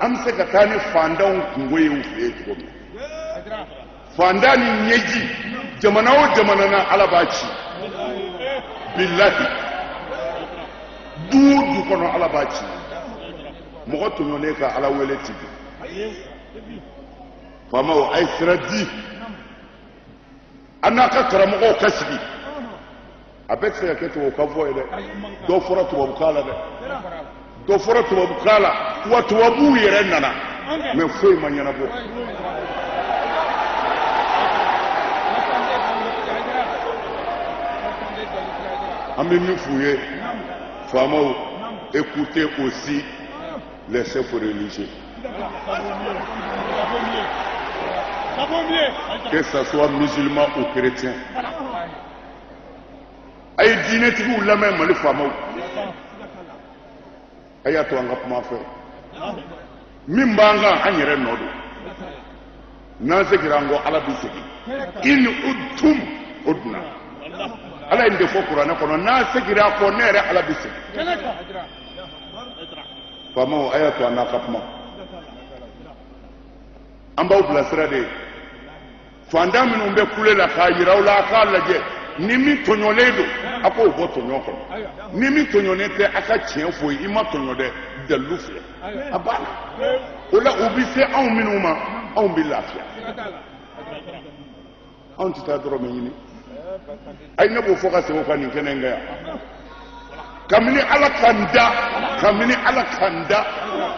an bɛ se ka taa ni fantanw kungo ye u fɛ yen cogo min fantan ni ɲɛji jamana o jamana na ala b'a ci bilahi du kɔnɔ ala b'a ci mɔgɔ tɔɲɔlen ka ala wele ti bi faamaw ay sira di an n'a ka karamɔgɔw ka sigi a bɛɛ tɛ se ka kɛ tubabu fɔ ye dɛ dɔ fɔra tubabukan la dɛ dɔ fɔra tubabukan la wa tubabuw yɛrɛ nana mɛ foyi ma ɲɛnabɔ an bɛ min f'u ye faamaw écoutez aussi les chefs religieux que ce soit musulman ou chrétien a ye diinɛtigiw lamɛn Mali faamaw a y'a to an ka kuma fɛ min b'an kan an yɛrɛ nɔ don n'an seginna an kɔ Ala bɛ segin in udtum udna Ala ye nin de fɔ kuranɛ kɔnɔ n'an seginna a kɔ ne yɛrɛ Ala bɛ segin faamaw a y'a to an n'a ka kuma an b'aw bilasira de fantan minnu bɛ kule la k'a yira aw la a k'a lajɛ ni min tɔɲɔlen don a k'o bɔ tɔɲɔ kɔnɔ ni min tɔɲɔlen tɛ a ka tiɲɛ fɔ i ma tɔɲɔ dɛ dalilu filɛ a banna o la u bɛ se anw minnu ma anw bɛ lafiya anw tɛ taa dɔrɔmɛ ɲini a ye ne b'o fɔ ka segin o kan nin kɛnɛ in kan yan kabini Ala kan da kabini Ala kan da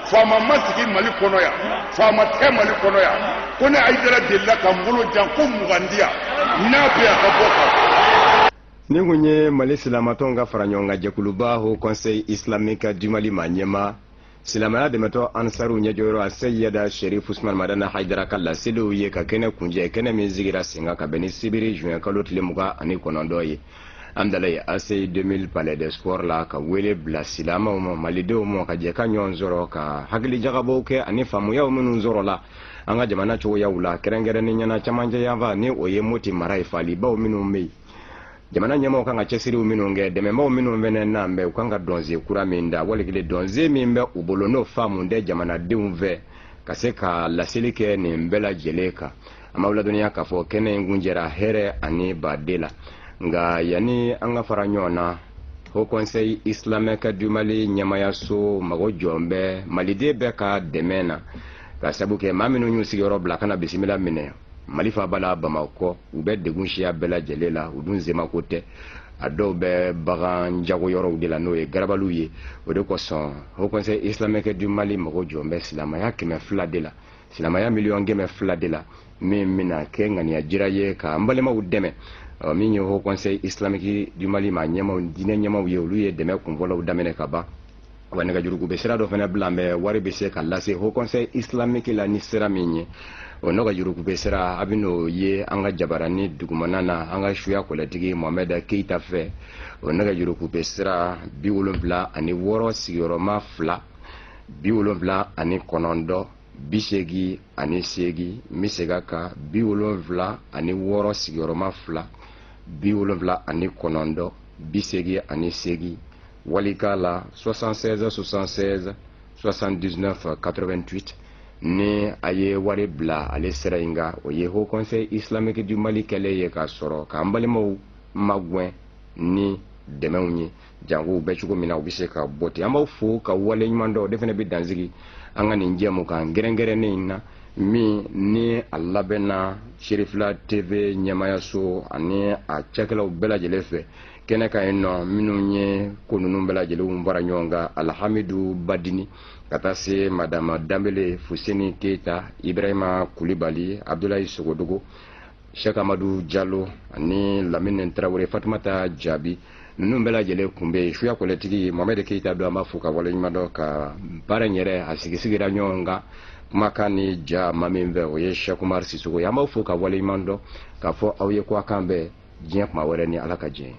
faama ma sigi Mali kɔnɔ yan faama tɛ Mali kɔnɔ yan ko ne Ayidara delila ka n bolo jan ko mugan di yan n'a bɛ yan ka bɔ kan. Ni kun ye Mali silamatɔnw ka fara ɲɔgɔn kan jɛkuluba Haut Conseil Islamique du Mali ma ɲɛma silamɛya dɛmɛtɔ Ansaru ɲɛjɔyɔrɔ Seyida Sherif Usman Madana Haidara ka laseliw ye ka kɛnɛ kunjɛ kɛnɛ min sigira sen kan ka bɛn ni sibiri juin kalo tile 29 ye an dala ye ACI 2000 Palais des Sports la ka wele bila silamɛw ma malidenw ma ka jɛ ka ɲɔgɔn sɔrɔ ka hakili jagabɔw kɛ ani faamuyaw minnu sɔrɔ la an ka jamana cogoyaw la kɛrɛnkɛrɛnnen ɲɛna camancɛ yanfan ni o ye Moti mara ye falibaw minnu bɛ yen jamana ɲɛmaaw kan ka cɛsiriw minnu kɛ dɛmɛbaw minnu fɛnɛ n'an bɛ u kan ka dɔnze kura min da walikile dɔnze min bɛ u bolo n'o faamu tɛ jamanadenw fɛ ka se ka laseli kɛ nin bɛɛ lajɛlen kan an b'aw ladɔnniya k'a fɔ kɛnɛ in kun jɛra hɛrɛ ani baden la nga yani an ka fara ɲɔgɔn na Haut Conseil Islamique du Mali ɲɛmayaso mago jɔn bɛ maliden bɛɛ ka dɛmɛ na ka sabu kɛ maa minnu y'u sigiyɔrɔ bila kana bisimila minɛ Mali faaba la Bamakɔ u bɛ degun siya bɛɛ lajɛlen la u dun semako tɛ a dɔw bɛ bagan jagoyɔrɔw de la n'o ye garabaliw ye o de kosɔn Haut Conseil Islamique du Mali mago jɔn bɛ silamaya 200 de la silamaya 1,200,000 de la min bɛna kɛ ŋaniya jira ye ka an balimaw dɛmɛ min ye Haut Conseil Islamique du Mali ma ɲɛmaw diinɛ ɲɛmaw ye olu ye dɛmɛ kunfɔlɔw daminɛ ka ban wa nɛgɛjuruku bɛ sira dɔ fana bila mɛ wari bɛ se ka lase Haut Conseil Islamique la ni sira min ye o nɛgɛjuruku bɛ sira a bɛ n'o ye an ka jabarani dugumana na an ka suya kɔlɛtigi Mohamed Keita fɛ o nɛgɛjuruku bɛ sira 76 sigiyɔrɔma 2 79 88 n bɛ segin a kan 76 sigiyɔrɔma 2 79 88 walika la 76 76 79 88 ni a ye wari bila ale sira in kan o ye Haut Conseil Islamique du Mali kɛlɛ ye ka sɔrɔ k'an balimaw magwɛn ni dɛmɛw ye jango bɛɛ cogo min na u bɛ se ka bɔ ten an b'aw fo ka wale ɲuman dɔ o de fana bɛ dansigi an ka nin jɛmu kan gɛrɛngɛrɛnnen in na min ni a labɛnna Sherifla TV ɲɛmayaso ani a cɛkɛlaw bɛɛ lajɛlen fɛ kɛnɛ kan yen nɔ minnu ye ko ninnu bɛɛ lajɛlen fara ɲɔgɔn kan Alhamidu Badini ka taa se Madame Dambele Fuseni Keita Ibrahima Kulibali Abdoulaye Sogodogo Cheikh Amadou Diallo ani Lamine Traoré Fatumata Jabi ninnu bɛɛ lajɛlen kun bɛ yen suya kɔlɛtigi Mohamed Keita don an b'a fo ka waleɲuman dɔn ka baara in yɛrɛ a sigisigira ɲɔgɔn kan kumakan ni ja maa min fɛ o ye Cheikh Umar Sissogo ye an b'aw fo ka waleɲuman dɔn k'a fɔ aw ye ko a kan bɛɛ diɲɛ kuma wɛrɛ ni Ala ka jɛ